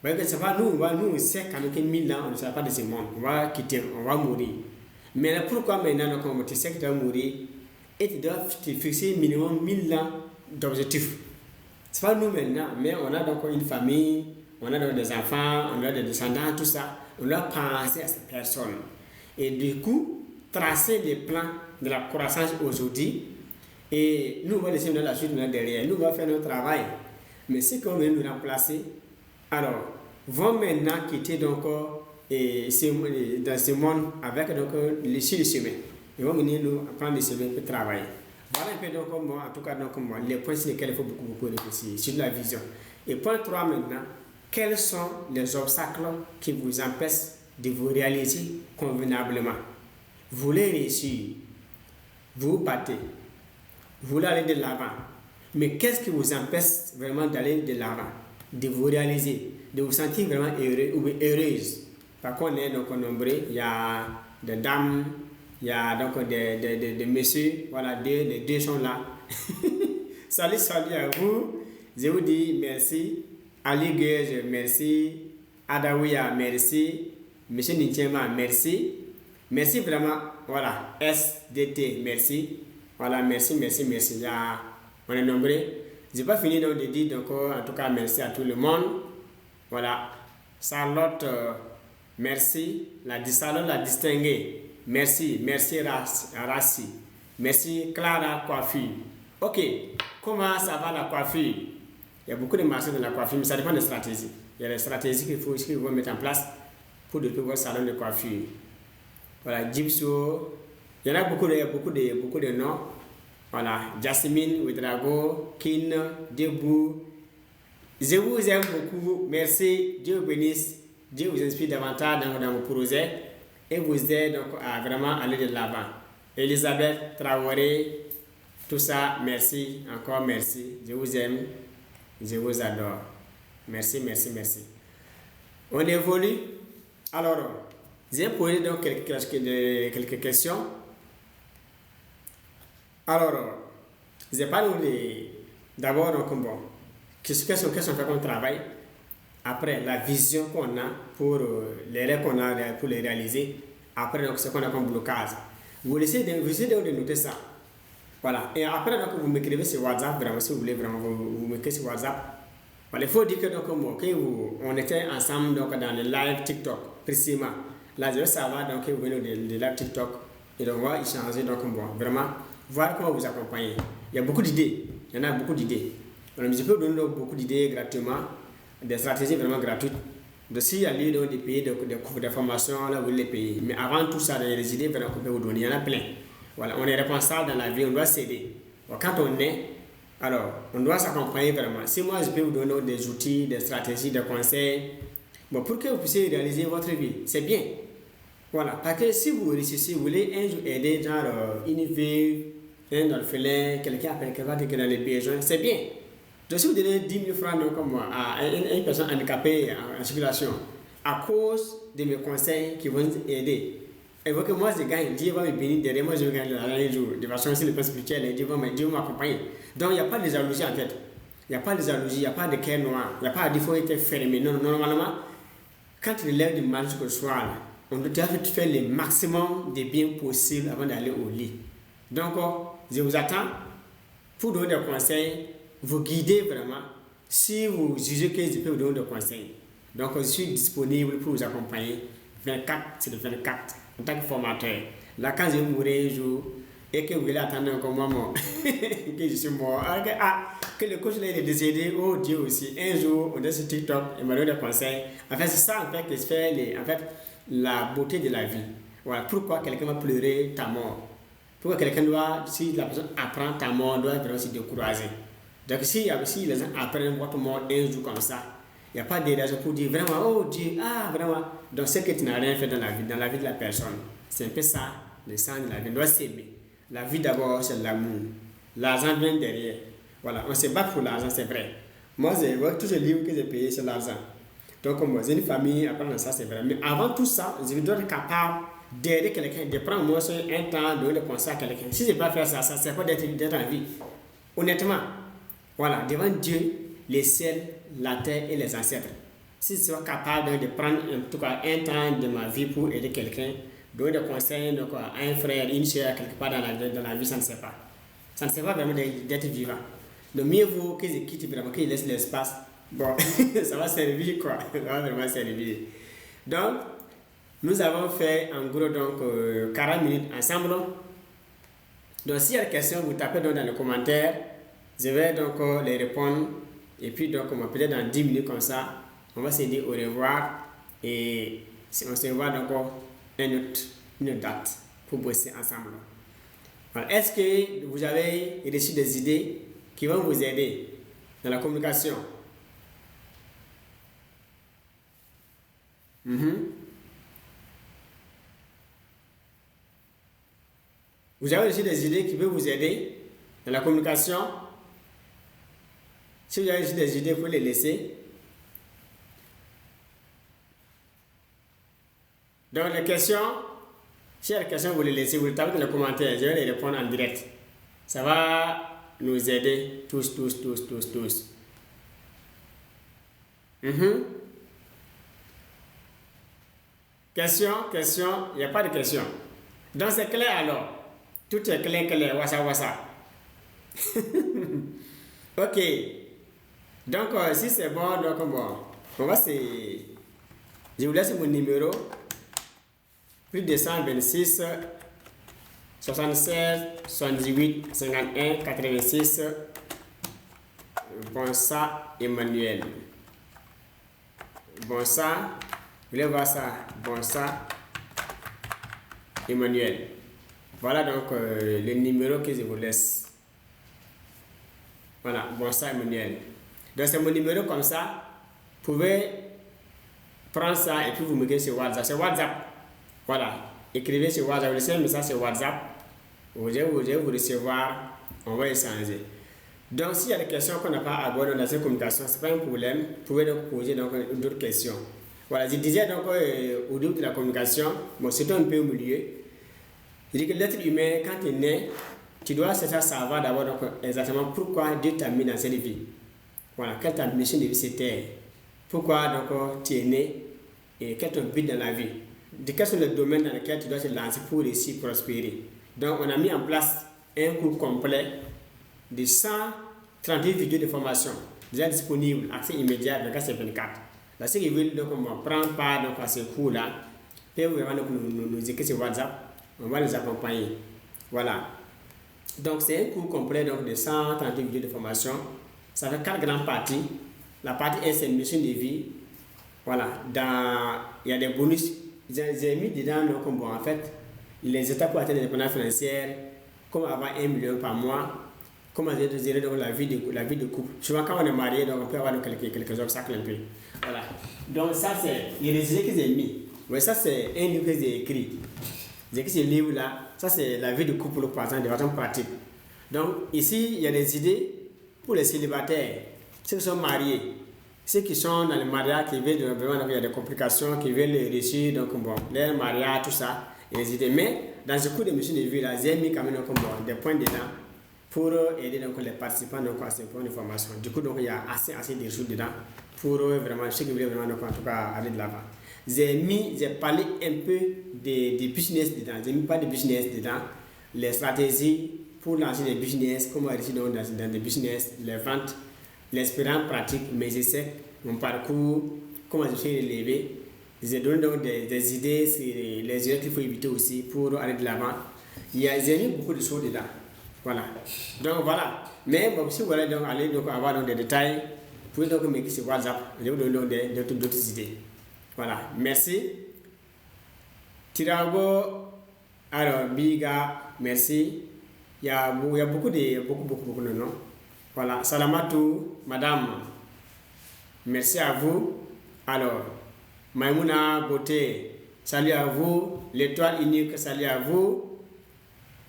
Parce que c'est pas nous, on sait quand même que 1000 ans, on ne sera pas de ce monde. On va quitter, on va mourir. Mais pourquoi maintenant, quand tu sais que tu vas mourir, et tu dois te fixer minimum 1000 ans d'objectifs. Ce n'est pas nous maintenant, mais on a donc une famille, on a donc des enfants, on a des descendants, tout ça. On doit penser à ces personnes. Et du coup, tracer les plans de la croissance aujourd'hui. Et nous, on va laisser la suite derrière. Nous, on va faire notre travail. Mais ceux qui veut nous remplacer, alors, vont maintenant quitter donc, dans ce monde avec donc, le chemin. Ils vont venir nous apprendre le chemin pour travailler. Voilà un peu donc, moi, en tout cas, donc, moi, les points sur lesquels il faut beaucoup réfléchir, sur la vision. Et point 3 maintenant, quels sont les obstacles qui vous empêchent de vous réaliser convenablement? Vous voulez réussir, vous vous battez, vous voulez aller de l'avant. Mais qu'est-ce qui vous empêche vraiment d'aller de l'avant, de vous réaliser, de vous sentir vraiment heureux ou heureuse? Par contre, on est donc nombreux, il y a des dames, il y a donc des messieurs, voilà, les deux sont là. Salut à vous. Je vous dis merci. Ali Gueye, merci. Adaouya, merci. Monsieur Nintiema, merci. Merci vraiment, voilà, SDT, merci. Voilà, merci. Il y a, on est nombreux. Je n'ai pas fini donc de dire donc, en tout cas merci à tout le monde. Voilà, Charlotte Merci, la salon la distinguée. Merci, merci Rassi. Merci Clara Coiffure. Ok, comment ça va la coiffure? Il y a beaucoup de marchés dans la coiffure, mais ça dépend des stratégies. Il y a des stratégies qu'il faut mettre en place pour développer votre salon de coiffure. Voilà, Gypso. Il y en a beaucoup de noms. Voilà, Jasmine, Ouedrago, Kin, Debout. Je vous aime beaucoup. Merci. Dieu vous bénisse. Dieu vous inspire davantage dans vos projets et vous aide donc à vraiment aller de l'avant. Elisabeth Traoré, tout ça, merci. Encore merci. Je vous aime. Je vous adore. Merci, merci, merci. On évolue. Alors, j'ai posé donc quelques questions. Alors, j'ai parlé d'abord donc bon. Qu'est-ce qu'on fait comme travail? Après, la vision qu'on a pour les rêves qu'on a pour les réaliser. Après, donc, ce qu'on a comme blocage. Vous essayez de noter ça. Voilà. Et après, donc, vous m'écrivez sur WhatsApp, vraiment, si vous voulez, vraiment, vous m'écrivez sur WhatsApp. Voilà, il faut dire que donc, on était ensemble donc, dans le live TikTok, précisément. Là, je veux savoir donc, que vous venez de live TikTok. Et donc, on va échanger, donc, bon, vraiment, voir comment vous accompagner. Il y a beaucoup d'idées. Il y en a beaucoup d'idées. Alors, je peux vous donner donc, beaucoup d'idées gratuitement, des stratégies vraiment gratuites. De s'il y a lieu de payer des formations, là, vous les payez. Mais avant tout ça, il y a des idées vraiment qu'on peut vous donner. Il y en a plein. Voilà, on est responsable dans la vie, on doit s'aider. Quand on est, alors, on doit s'accompagner vraiment. Si moi, je peux vous donner des outils, des stratégies, des conseils, bon, pour que vous puissiez réaliser votre vie, c'est bien. Voilà, parce que si vous réussissez, vous voulez un jour aider, genre, une veuve, un orphelin, quelqu'un qui va dans les besoins, c'est bien. Donc, si vous donnez 10 000 francs donc, comme moi, à une personne handicapée en circulation, à cause de mes conseils qui vont aider, et que moi je gagne, Dieu va me bénir derrière moi, je vais gagner un jour, de façon aussi le plan spirituel, Dieu va m'accompagner. Donc, il n'y a pas de jalousie en fait. Il n'y a pas de jalousie, il n'y a pas de cœur noir, il n'y a pas de faut être fermé. Non, normalement, quand tu lèves du mal jusqu'au soir, on doit faire le maximum de bien possible avant d'aller au lit. Donc, je vous attends pour donner des conseils, vous guider vraiment si vous jugez que je peux vous donner des conseils. Donc, je suis disponible pour vous accompagner 24 sur 24 en tant que formateur. Là, quand je vais mourir un jour et que vous voulez attendre encore moi, que je suis mort, que le coach là, il est décédé, oh Dieu aussi. Un jour, on est sur TikTok, il m'a donné des conseils. En fait, c'est ça en fait que je fais la beauté de la vie. Voilà, pourquoi quelqu'un va pleurer ta mort? Pourquoi quelqu'un doit, si la personne apprend ta mort, doit vraiment se décourager? Donc, si les gens apprennent votre mort un jour comme ça, il n'y a pas de raison pour dire vraiment, oh Dieu, vraiment. Donc, c'est que tu n'as rien fait dans la vie de la personne. C'est un peu ça, le sens de la vie. On doit s'aimer. La vie d'abord, c'est l'amour. L'argent vient derrière. Voilà, on se bat pour l'argent, c'est vrai. Moi, tous les livres que j'ai payés, c'est l'argent. Donc, moi, j'ai une famille, apprendre ça, c'est vrai. Mais avant tout ça, je dois être capable d'aider quelqu'un, de prendre moi un temps, de donner des conseils à quelqu'un. Si je ne peux pas faire ça, ça ne sert pas d'être en vie. Honnêtement, voilà, devant Dieu, les ciels, la terre et les ancêtres. Si je suis capable de prendre en tout cas un temps de ma vie pour aider quelqu'un, donner des conseils donc, à un frère, une soeur, quelque part dans la vie, ça ne sert pas. Ça ne sert pas vraiment d'être vivant. Donc mieux vaut que je quitte vraiment, que je laisse l'espace. Bon, ça va servir quoi. Ça va vraiment servir. Donc, nous avons fait en gros donc 40 minutes ensemble. Donc s'il y a des questions, vous tapez donc dans les commentaires. Je vais donc les répondre. Et puis donc peut-être dans 10 minutes comme ça, on va se dire au revoir. Et on se voit donc une date pour bosser ensemble. Alors, est-ce que vous avez reçu des idées qui vont vous aider dans la communication? Vous avez reçu des idées qui peuvent vous aider dans la communication? Si vous avez reçu des idées, vous pouvez les laisser. Donc les questions, si il y a des questions, vous les laissez, vous les tapez dans les commentaires, je vais les répondre en direct. Ça va nous aider tous. Question, il n'y a pas de question. Donc c'est clair alors. Tout est clair, wassa. Ok. Donc si c'est bon, donc bon, on va se Je vous laisse mon numéro. Plus 226 76 78 51 86. Bonsa Emmanuel. Bonsa, vous voulez voir ça? Bonsa Emmanuel. Voilà donc le numéro que je vous laisse. Voilà, Bonsa Emmanuel. Donc c'est mon numéro comme ça. Vous pouvez prendre ça et puis vous me mettez sur WhatsApp. C'est WhatsApp. Voilà. Écrivez sur WhatsApp. Vous laissez un message sur WhatsApp. Vous allez vous recevoir. On va échanger. Donc, s'il y a des questions qu'on n'a pas abordées dans cette communication, ce n'est pas un problème. Vous pouvez donc poser d'autres questions. Voilà, je disais donc au début de la communication, bon, c'est un peu au milieu. Je dis que l'être humain, quand tu es né, tu dois savoir d'abord donc, exactement pourquoi Dieu t'a mis dans cette vie. Voilà, quelle ta mission de vie c'était. Pourquoi donc tu es né et quel est ton but dans la vie. De quels sont les domaines dans lesquels tu dois te lancer pour réussir, prospérer. Donc, on a mis en place un cours complet de 138 vidéos de formation déjà disponibles, accès immédiat 24/24. Là, ceux qui veulent donc prendre part donc, à ce cours-là, peuvent vraiment nous écrire sur WhatsApp, on va les accompagner. Voilà. Donc, c'est un cours complet donc, de 138 vidéos de formation. Ça fait 4 grandes parties. La partie 1, c'est une mission de vie. Voilà. Il y a des bonus. J'ai mis dedans, donc, bon, en fait, les étapes pour atteindre l'indépendance financière, comment avoir 1 million par mois, comment gérer donc la vie de couple. Souvent, quand on est marié, donc on peut avoir quelques obstacles un peu. Voilà. Donc, ça, c'est les résumés que j'ai mis. Ouais, ça, c'est un livre que j'ai écrit. J'ai écrit ce livre-là. Ça, c'est la vie de couple, par exemple, de façon pratique. Donc, ici, il y a des idées pour les célibataires, ceux qui sont mariés, ceux qui sont dans le mariage, qui veulent vraiment, il y a des complications, qui veulent réussir, donc, bon, leur mariage, tout ça, il y a des idées. Mais, dans ce cours de mission de vie, là, j'ai mis quand même donc, bon, des points dedans pour aider donc, les participants donc, à ce point de formation. Du coup, donc, il y a assez de choses dedans pour vraiment, ceux qui veulent vraiment, donc, en tout cas, aller de l'avant. J'ai parlé un peu des business dedans. J'ai mis pas de business dedans. Les stratégies pour lancer des business, comment réussir dans des business, les ventes, l'expérience pratique, mes essais, mon parcours, comment je suis relevé. J'ai donné donc des idées sur les erreurs qu'il faut éviter aussi pour aller de l'avant. J'ai mis beaucoup de choses dedans. Voilà. Donc voilà. Mais bon, si vous voulez donc aller donc avoir donc des détails, vous pouvez donc m'écrire sur WhatsApp. Je vous donne donc d'autres idées. Voilà. Merci. Tirago, alors Biga, merci. Il y a beaucoup de noms. Voilà. Salamatou, madame. Merci à vous. Alors, Maïmouna Beauté, salut à vous. L'étoile unique, salut à vous.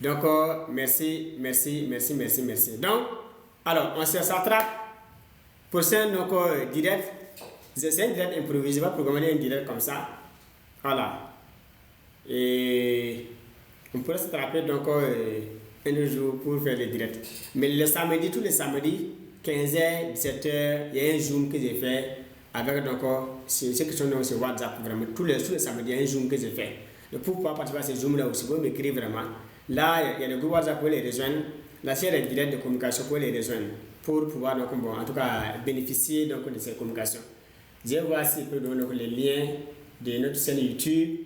Donc, merci. Donc, alors, on se rattrape. Prochain donc, direct. C'est un direct improvisé. Je vais programmer un direct comme ça. Voilà. Et on pourrait se rattraper donc un jour pour faire le direct. Mais le samedi, tous les samedis, 15h, 17h, il y a un Zoom que j'ai fait avec donc ceux qui sont dans ce WhatsApp. Vraiment, tous les samedis, il y a un Zoom que j'ai fait. Donc, pour pouvoir participer à ce Zoom là aussi, vous m'écrivez vraiment. Là, il y a le groupe WhatsApp pour les rejoindre. Là, il y a les directs de communication pour les rejoindre. Pour pouvoir donc, bon, en tout cas bénéficier donc, de ces communications. Je vais voir si je peux donner les liens de notre chaîne YouTube.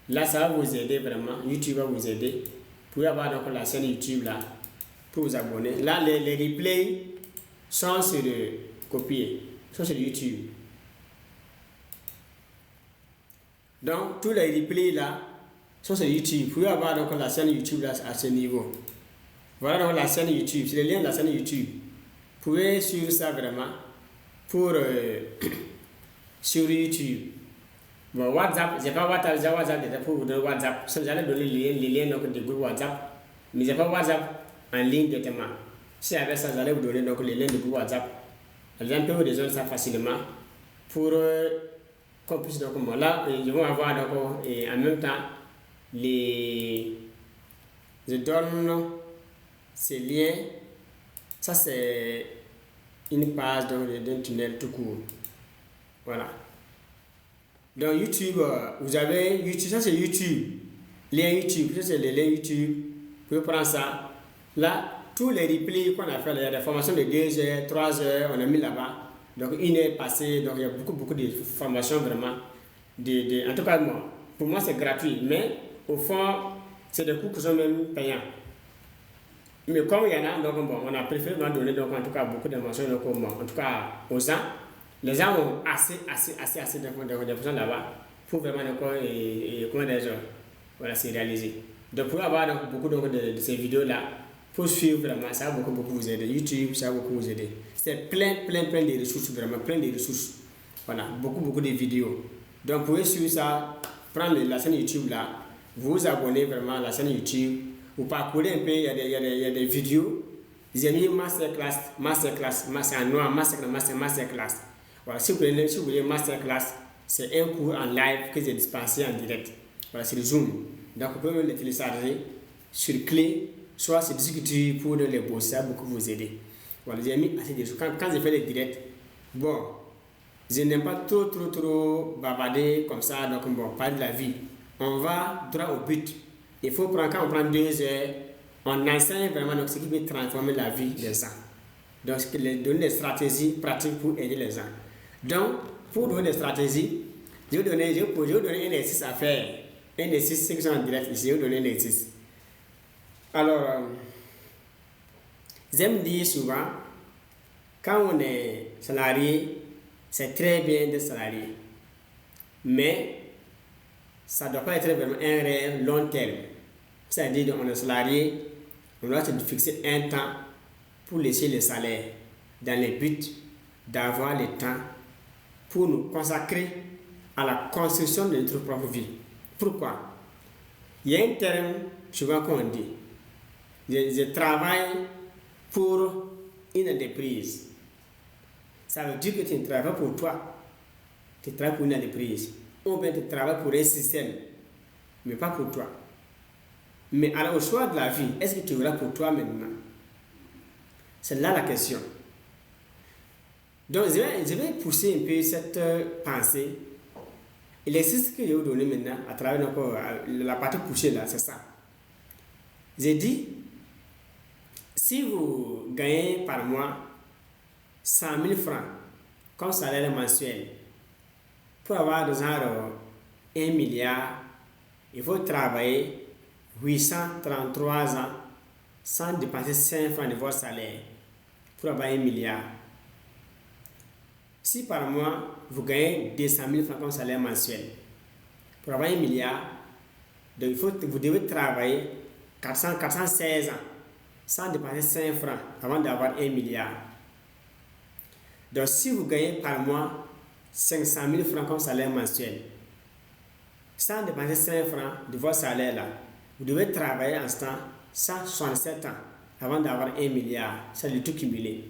Là, ça va vous aider vraiment. YouTube va vous aider. Vous pouvez avoir donc la chaîne YouTube là pour vous abonner. Là, les replays sont sur le copier, sont sur YouTube. Donc, tous les replays là sont sur YouTube. Vous pouvez avoir donc la chaîne YouTube là à ce niveau. Voilà donc la chaîne YouTube. C'est le lien de la chaîne YouTube. Vous pouvez suivre ça vraiment pour sur YouTube. Bon, WhatsApp, j'ai pas WhatsApp déjà pour vous donner WhatsApp. J'allais donner les liens donc de groupe WhatsApp, mais j'ai pas WhatsApp en ligne directement. Si avec ça, j'allais vous donner donc les liens de groupe WhatsApp. Les gens peuvent rejoindre ça facilement pour qu'on puisse donc là, ils vont avoir donc et en même temps je donne ces liens. Ça c'est une page d'un tunnel tout court. Voilà. Dans YouTube, vous avez YouTube, ça c'est YouTube. Lien YouTube, ça c'est le lien YouTube. Vous pouvez prendre ça. Là, tous les replays qu'on a fait, il y a des formations de 2 heures, 3 heures, on a mis là-bas. Donc, 1 heure passée, donc il y a beaucoup de formations vraiment En tout cas, moi, pour moi, c'est gratuit. Mais au fond, c'est des cours qui sont même payants. Mais comme il y en a, donc bon, on a préféré donner donc, en tout cas beaucoup d'informations donc, bon, en tout cas aux gens. Les gens ont assez d'informations là-bas pour vraiment donc, comment dire, voilà, c'est réalisé. Donc pour avoir donc, beaucoup donc, de ces vidéos-là, pour suivre vraiment, ça va beaucoup vous aider. YouTube, ça va beaucoup vous aider. C'est plein de ressources, vraiment, plein de ressources. Voilà, beaucoup de vidéos. Donc vous pouvez suivre ça, prendre la chaîne YouTube là, vous abonnez vraiment à la chaîne YouTube, vous parcourez un peu, il y a des vidéos. J'ai mis masterclass, en noir, masterclass. Voilà, si vous voulez masterclass, c'est un cours en live que j'ai dispensé en direct. Voilà, c'est le Zoom. Donc vous pouvez même le télécharger sur clé, soit sur discuter pour les bosser, ça va beaucoup vous aider. Voilà, j'ai mis assez de choses. Quand j'ai fait les directs, bon, je n'aime pas trop bavarder comme ça, donc bon, parler de la vie. On va droit au but. Il faut prendre, quand on prend 2 heures, on enseigne vraiment donc, ce qui peut transformer la vie des gens. Donc, donner des stratégies pratiques pour aider les gens. Donc, pour donner des stratégies, je vais donner un exercice à faire. Un exercice, ceux qui sont en direct ici, je vais donner un exercice. Alors, j'aime dire souvent, quand on est salarié, c'est très bien d'être salarié. Mais, ça ne doit pas être vraiment un rêve long terme. C'est-à-dire qu'on est salarié, on doit se fixer un temps pour laisser le salaire dans le but d'avoir le temps pour nous consacrer à la construction de notre propre vie. Pourquoi? Il y a un terme souvent qu'on dit. Je travaille pour une entreprise. Ça veut dire que tu ne travailles pas pour toi. Tu travailles pour une entreprise. Ou bien tu travailles pour un système, mais pas pour toi. Mais alors, au choix de la vie, est-ce que tu es là pour toi maintenant? C'est là la question. Donc, je vais pousser un peu cette pensée. Et l'exercice que je vais vous donner maintenant, à travers la partie poussée là, c'est ça. J'ai dit, si vous gagnez par mois 100 000 francs comme salaire mensuel, pour avoir de genre 1 milliard, il faut travailler 833 ans sans dépenser 5 francs de votre salaire pour avoir 1 milliard. Si par mois, vous gagnez 200 000 francs comme salaire mensuel, pour avoir 1 milliard, donc vous devez travailler 416 ans sans dépenser 5 francs avant d'avoir 1 milliard. Donc si vous gagnez par mois 500 000 francs comme salaire mensuel, sans dépenser 5 francs de votre salaire là, vous devez travailler en ce temps 167 ans avant d'avoir 1 milliard. C'est le tout cumulé.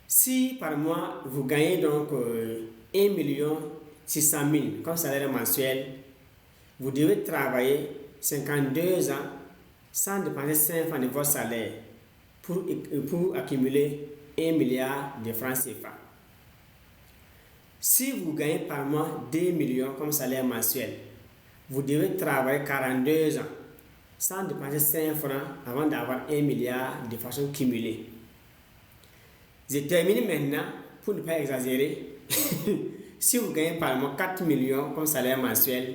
Si par mois vous gagnez donc 1 600 000 comme salaire mensuel, vous devez travailler 52 ans sans dépenser 5 francs de votre salaire pour accumuler 1 milliard de francs CFA. Si vous gagnez par mois 2 millions comme salaire mensuel, vous devez travailler 42 ans sans dépenser 5 francs avant d'avoir 1 milliard de façon cumulée. Je termine maintenant pour ne pas exagérer. Si vous gagnez par mois 4 millions comme salaire mensuel,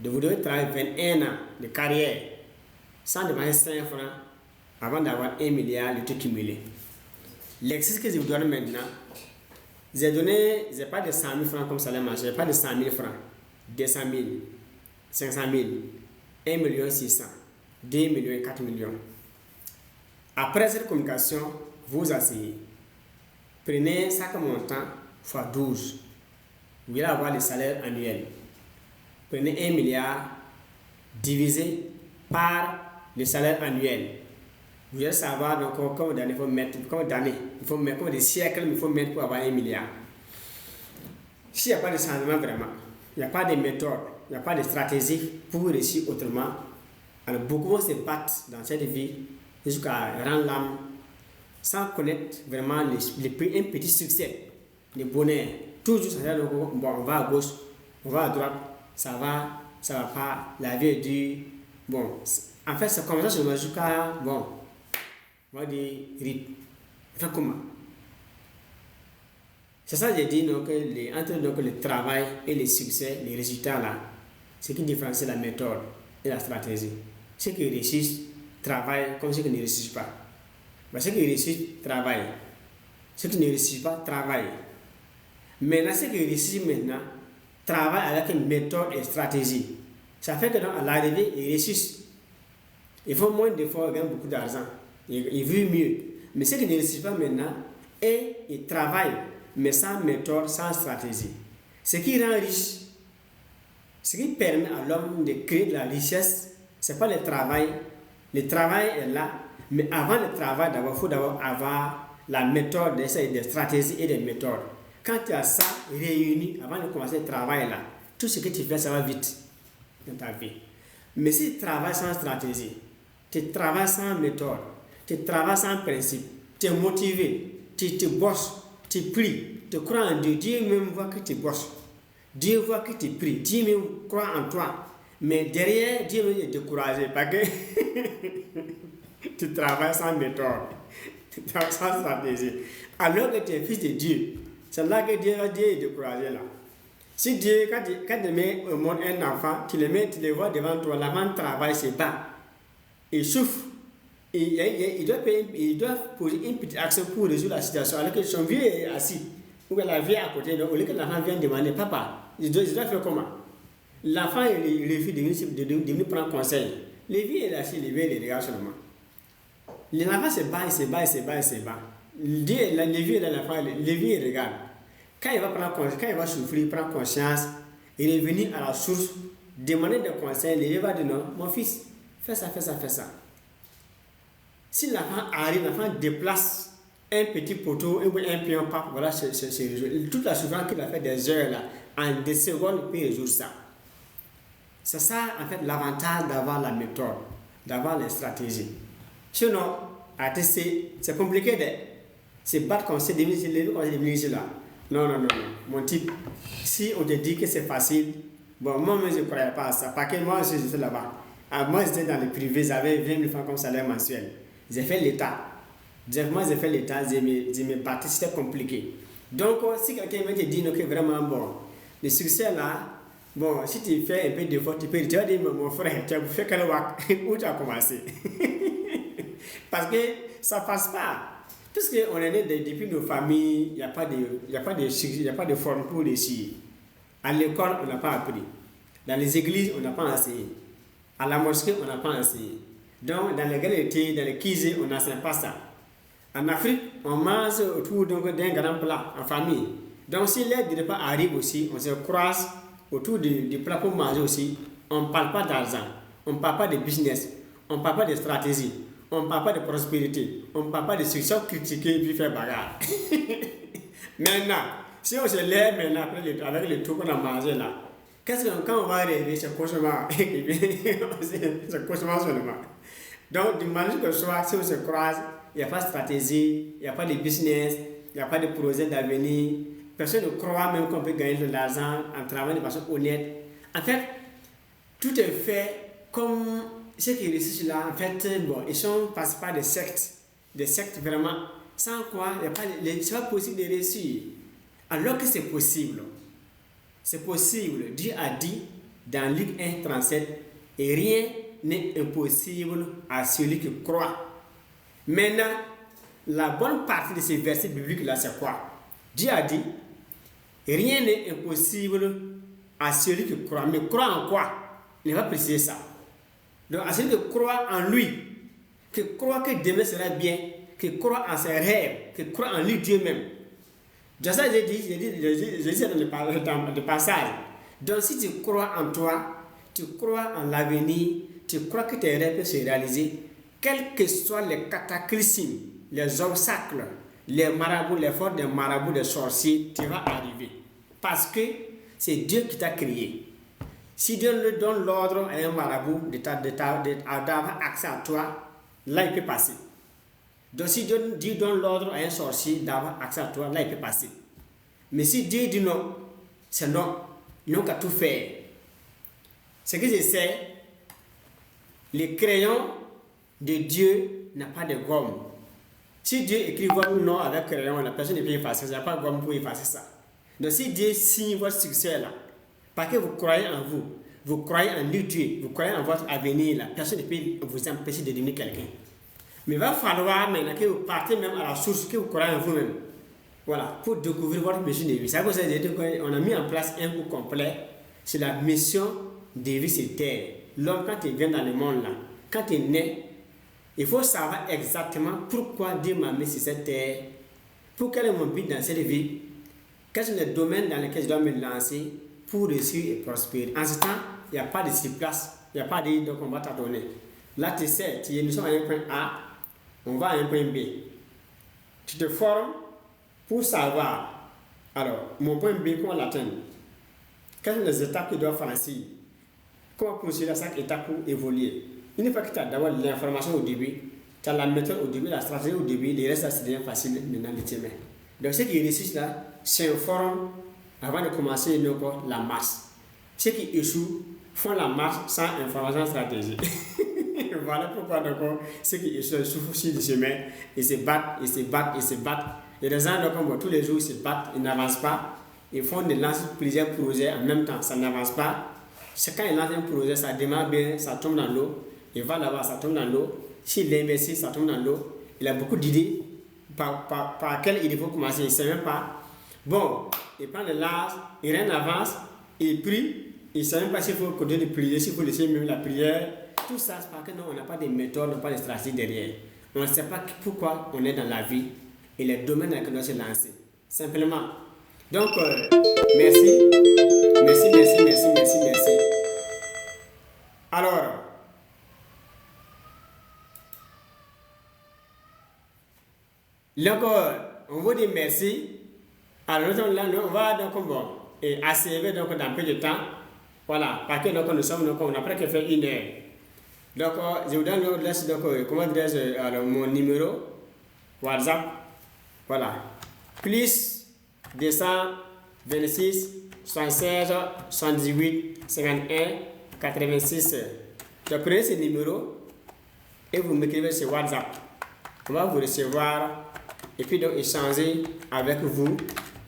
vous devez travailler 21 ans de carrière sans dépenser 5 francs avant d'avoir 1 milliard de tout cumulé. L'exercice que je vous donne maintenant, j'ai pas de 100 000 francs comme salaire mensuel, j'ai pas de 100 000 francs, 200 000, 500 000, 1 600 000, 2 millions, 4 millions. Après cette communication, vous asseyez. Prenez chaque montant fois 12. Vous allez avoir le salaire annuel. Prenez 1 milliard divisé par le salaire annuel. Vous allez savoir donc combien d'années il faut mettre, combien de siècles il faut mettre pour avoir 1 milliard. S'il n'y a pas de changement vraiment, il n'y a pas de méthode, il n'y a pas de stratégie pour réussir autrement, alors beaucoup vont se battre dans cette vie jusqu'à rendre l'âme sans connaître vraiment un petit succès, le bonheur. Toujours ça va, bon, on va à gauche, on va à droite, ça va pas, la vie est dure. Bon, en fait, c'est comme ça jusqu'à, bon, on va dire, rythme. Enfin, comment? C'est ça que j'ai dit, donc, entre donc, le travail et le succès, les résultats là, ce qui différencie la méthode et la stratégie. Ceux qui réussissent travaillent comme ceux qui ne réussissent pas. Mais ceux qui réussissent travaillent. Ceux qui ne réussissent pas travaillent. Maintenant, ceux qui réussissent maintenant travaillent avec une méthode et une stratégie. Ça fait que donc, à l'arrivée, ils réussissent. Ils font moins d'efforts, ils gagnent beaucoup d'argent. Ils vivent mieux. Mais ceux qui ne réussissent pas maintenant, et ils travaillent, mais sans méthode, sans stratégie. Ce qui rend riche, ce qui permet à l'homme de créer de la richesse, ce n'est pas le travail. Le travail est là, mais avant le travail, d'abord, il faut d'abord avoir la méthode, des stratégies et des méthodes. Quand tu as ça réuni, avant de commencer le travail là, tout ce que tu fais, ça va vite dans ta vie. Mais si tu travailles sans stratégie, tu travailles sans méthode, tu travailles sans principe, tu es motivé, tu te bosses, tu pries, tu crois en Dieu, Dieu même voit que tu bosses. Dieu voit que tu pries, Dieu même croit en toi. Mais derrière, Dieu même est découragé parce que tu travailles sans méthode, tu travailles sans stratégie. Alors que tu es fils de Dieu, c'est là que Dieu est découragé là. Si Dieu, quand tu mets au monde un enfant, tu le vois devant toi, l'enfant travaille, se bat, il souffre. Il doit poser une petite action pour résoudre la situation. Alors que son vieux est assis, ou la vieille à côté, donc au lieu que l'enfant vienne demander, papa, je dois faire comment? L'enfant, il refuse de venir prendre conseil. Le vieux est assis, le vieux il regarde seulement. L'enfant se bat, il se bat. Le vieux est là, l'enfant, le vieux il regarde. Quand il va prendre conscience, quand il va souffrir, prendre conscience, il est venu à la source, demander des conseils, le vieux va dire non, mon fils, fais ça. Si l'enfant arrive, l'enfant déplace un petit poteau, un pion, voilà, c'est toute la souffrance qu'il a fait des heures là, en des secondes, il peut résoudre ça. C'est ça, en fait, l'avantage d'avoir la méthode, d'avoir les stratégies. Sinon, c'est compliqué de se battre comme c'est devenu ici là. Non, mon type, si on te dit que c'est facile, bon, moi, je ne croyais pas à ça, parce que moi, j'étais là-bas. Moi, j'étais dans le privé, j'avais 20 000 francs comme salaire mensuel. J'ai fait l'État. Je me battais, c'était compliqué. Donc, si quelqu'un me dit que vraiment, bon, le succès là, bon, si tu fais un peu d'effort, tu vas dire, mon frère, tu as fait quel où tu as commencé? Parce que ça ne passe pas. Puisqu'on est né depuis nos familles, il n'y a pas de forme pour réussir. À l'école, on n'a pas appris. Dans les églises, on n'a pas enseigné. À la mosquée, on n'a pas enseigné. Donc, dans les galeries, dans les cuisines, on n'enseigne pas ça. En Afrique, on mange autour d'un grand plat en famille. Donc, si l'aide de repas arrive aussi, on se croise autour du plat pour manger aussi. On ne parle pas d'argent, on ne parle pas de business, on ne parle pas de stratégie, on ne parle pas de prospérité, on ne parle pas de succès, critiquer et puis faire bagarre. Maintenant, si on se lève maintenant avec le tout qu'on a mangé là, quand on va arriver, c'est cauchemar. C'est cauchemar seulement. Donc, du moment que ce soit, si on se croise, il n'y a pas de stratégie, il n'y a pas de business, il n'y a pas de projet d'avenir. Personne ne croit même qu'on peut gagner de l'argent en travaillant de façon honnête. En fait, tout est fait comme ceux qui réussissent là. En fait, bon, ils sont passés par des sectes vraiment, sans quoi c'est pas possible de réussir. Alors que c'est possible. C'est possible. Dieu a dit dans Luc 1:37, et rien n'est impossible à celui qui croit. Maintenant, la bonne partie de ces versets bibliques là, c'est quoi? Dieu a dit, rien n'est impossible à celui qui croit. Mais croit en quoi? Il va préciser ça. Donc, à celui qui croit en lui, qui croit que demain sera bien, qui croit en ses rêves, qui croit en lui Dieu même. Dans ça, j'ai dit dans le passage. Donc, si tu crois en toi, tu crois en l'avenir, tu crois que tes rêves peuvent se réaliser, quels que soient les cataclysmes, les obstacles, les marabouts, les forces des marabouts, des sorciers, tu vas arriver. Parce que c'est Dieu qui t'a créé. Si Dieu donne l'ordre à un marabout d'avoir accès à toi, là il peut passer. Donc si Dieu donne l'ordre à un sorcier d'avoir accès à toi, là il peut passer. Mais si Dieu dit non, c'est non. Ils n'ont qu'à tout faire. Ce que je sais, le crayon de Dieu n'a pas de gomme. Si Dieu écrit votre nom avec crayon, la personne ne peut effacer ça. Il n'y a pas de gomme pour effacer ça. Donc si Dieu signe votre succès là, parce que vous croyez en vous, vous croyez en Dieu, vous croyez en votre avenir là, personne ne peut vous empêcher de devenir quelqu'un. Mais il va falloir maintenant que vous partez même à la source, que vous croyez en vous-même. Voilà, pour découvrir votre mission de vie. C'est pour ça qu'on a mis en place un cours complet sur la mission de vie sur terre. L'homme, quand il vient dans le monde là, quand il naît, il faut savoir exactement pourquoi Dieu m'a mis sur cette terre, pour quel est mon but dans cette vie, quels sont les domaines dans lesquels je dois me lancer pour réussir et prospérer. En ce temps, il n'y a pas de place, il n'y a pas de donc on va t'adonner. Là, tu sais, nous sommes à un point A, on va à un point B. Tu te formes pour savoir, alors, mon point B, comment l'atteindre? Quelles sont les étapes que je dois franchir? Comment procéder à chaque étape pour évoluer? Une fois que tu as d'abord l'information au début, tu as la méthode au début, la stratégie au début, le reste, ça devient facile maintenant de tes mains. Donc, ceux qui réussissent là s'informent avant de commencer la marche. Ceux qui échouent font la marche sans information stratégique. Voilà pourquoi donc, ceux qui échouent souffrent sur le chemin, ils se battent, ils se battent, ils se battent. Et les gens, donc, tous les jours, ils se battent, ils n'avancent pas. Ils font de lancer plusieurs projets en même temps, ça n'avance pas. Quand ils lancent un projet, ça démarre bien, ça tombe dans l'eau. Il va là-bas, ça tombe dans l'eau. S'il investit, ça tombe dans l'eau. Il a beaucoup d'idées. Par quelle idée il faut commencer, il ne sait même pas. Bon, il prend le large, il rien n'avance, il prie, il ne sait même pas s'il faut continuer de prier, s'il faut laisser même la prière. Tout ça, c'est parce que non, on n'a pas de méthode, on n'a pas de stratégie derrière. On ne sait pas pourquoi on est dans la vie et les domaines dans lesquels on doit se lancer. Simplement. Donc, merci. Alors, on vous dit merci. Alors, on va donc achever donc dans peu de temps. Voilà, parce que donc, nous sommes, donc, on n'a pas que faire 1 heure. Donc, je vous donne comment dirais-je, mon numéro WhatsApp. Voilà. Plus 226 76 78 51 86. Donc, prenez ce numéro et vous m'écrivez sur WhatsApp. On va vous recevoir et puis donc échanger avec vous,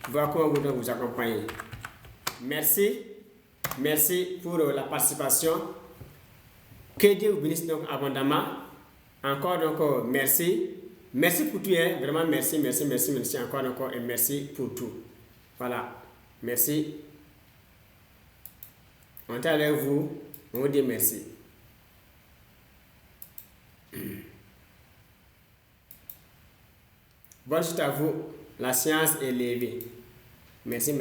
voir comment vous accompagner. Merci. Merci pour la participation. Que Dieu vous bénisse donc abondamment. Encore donc merci. Merci pour tout, hein. Vraiment merci encore et merci pour tout. Voilà. Merci. On est avec vous. On vous dit merci. Bonne chute à vous. La science est levée. Merci.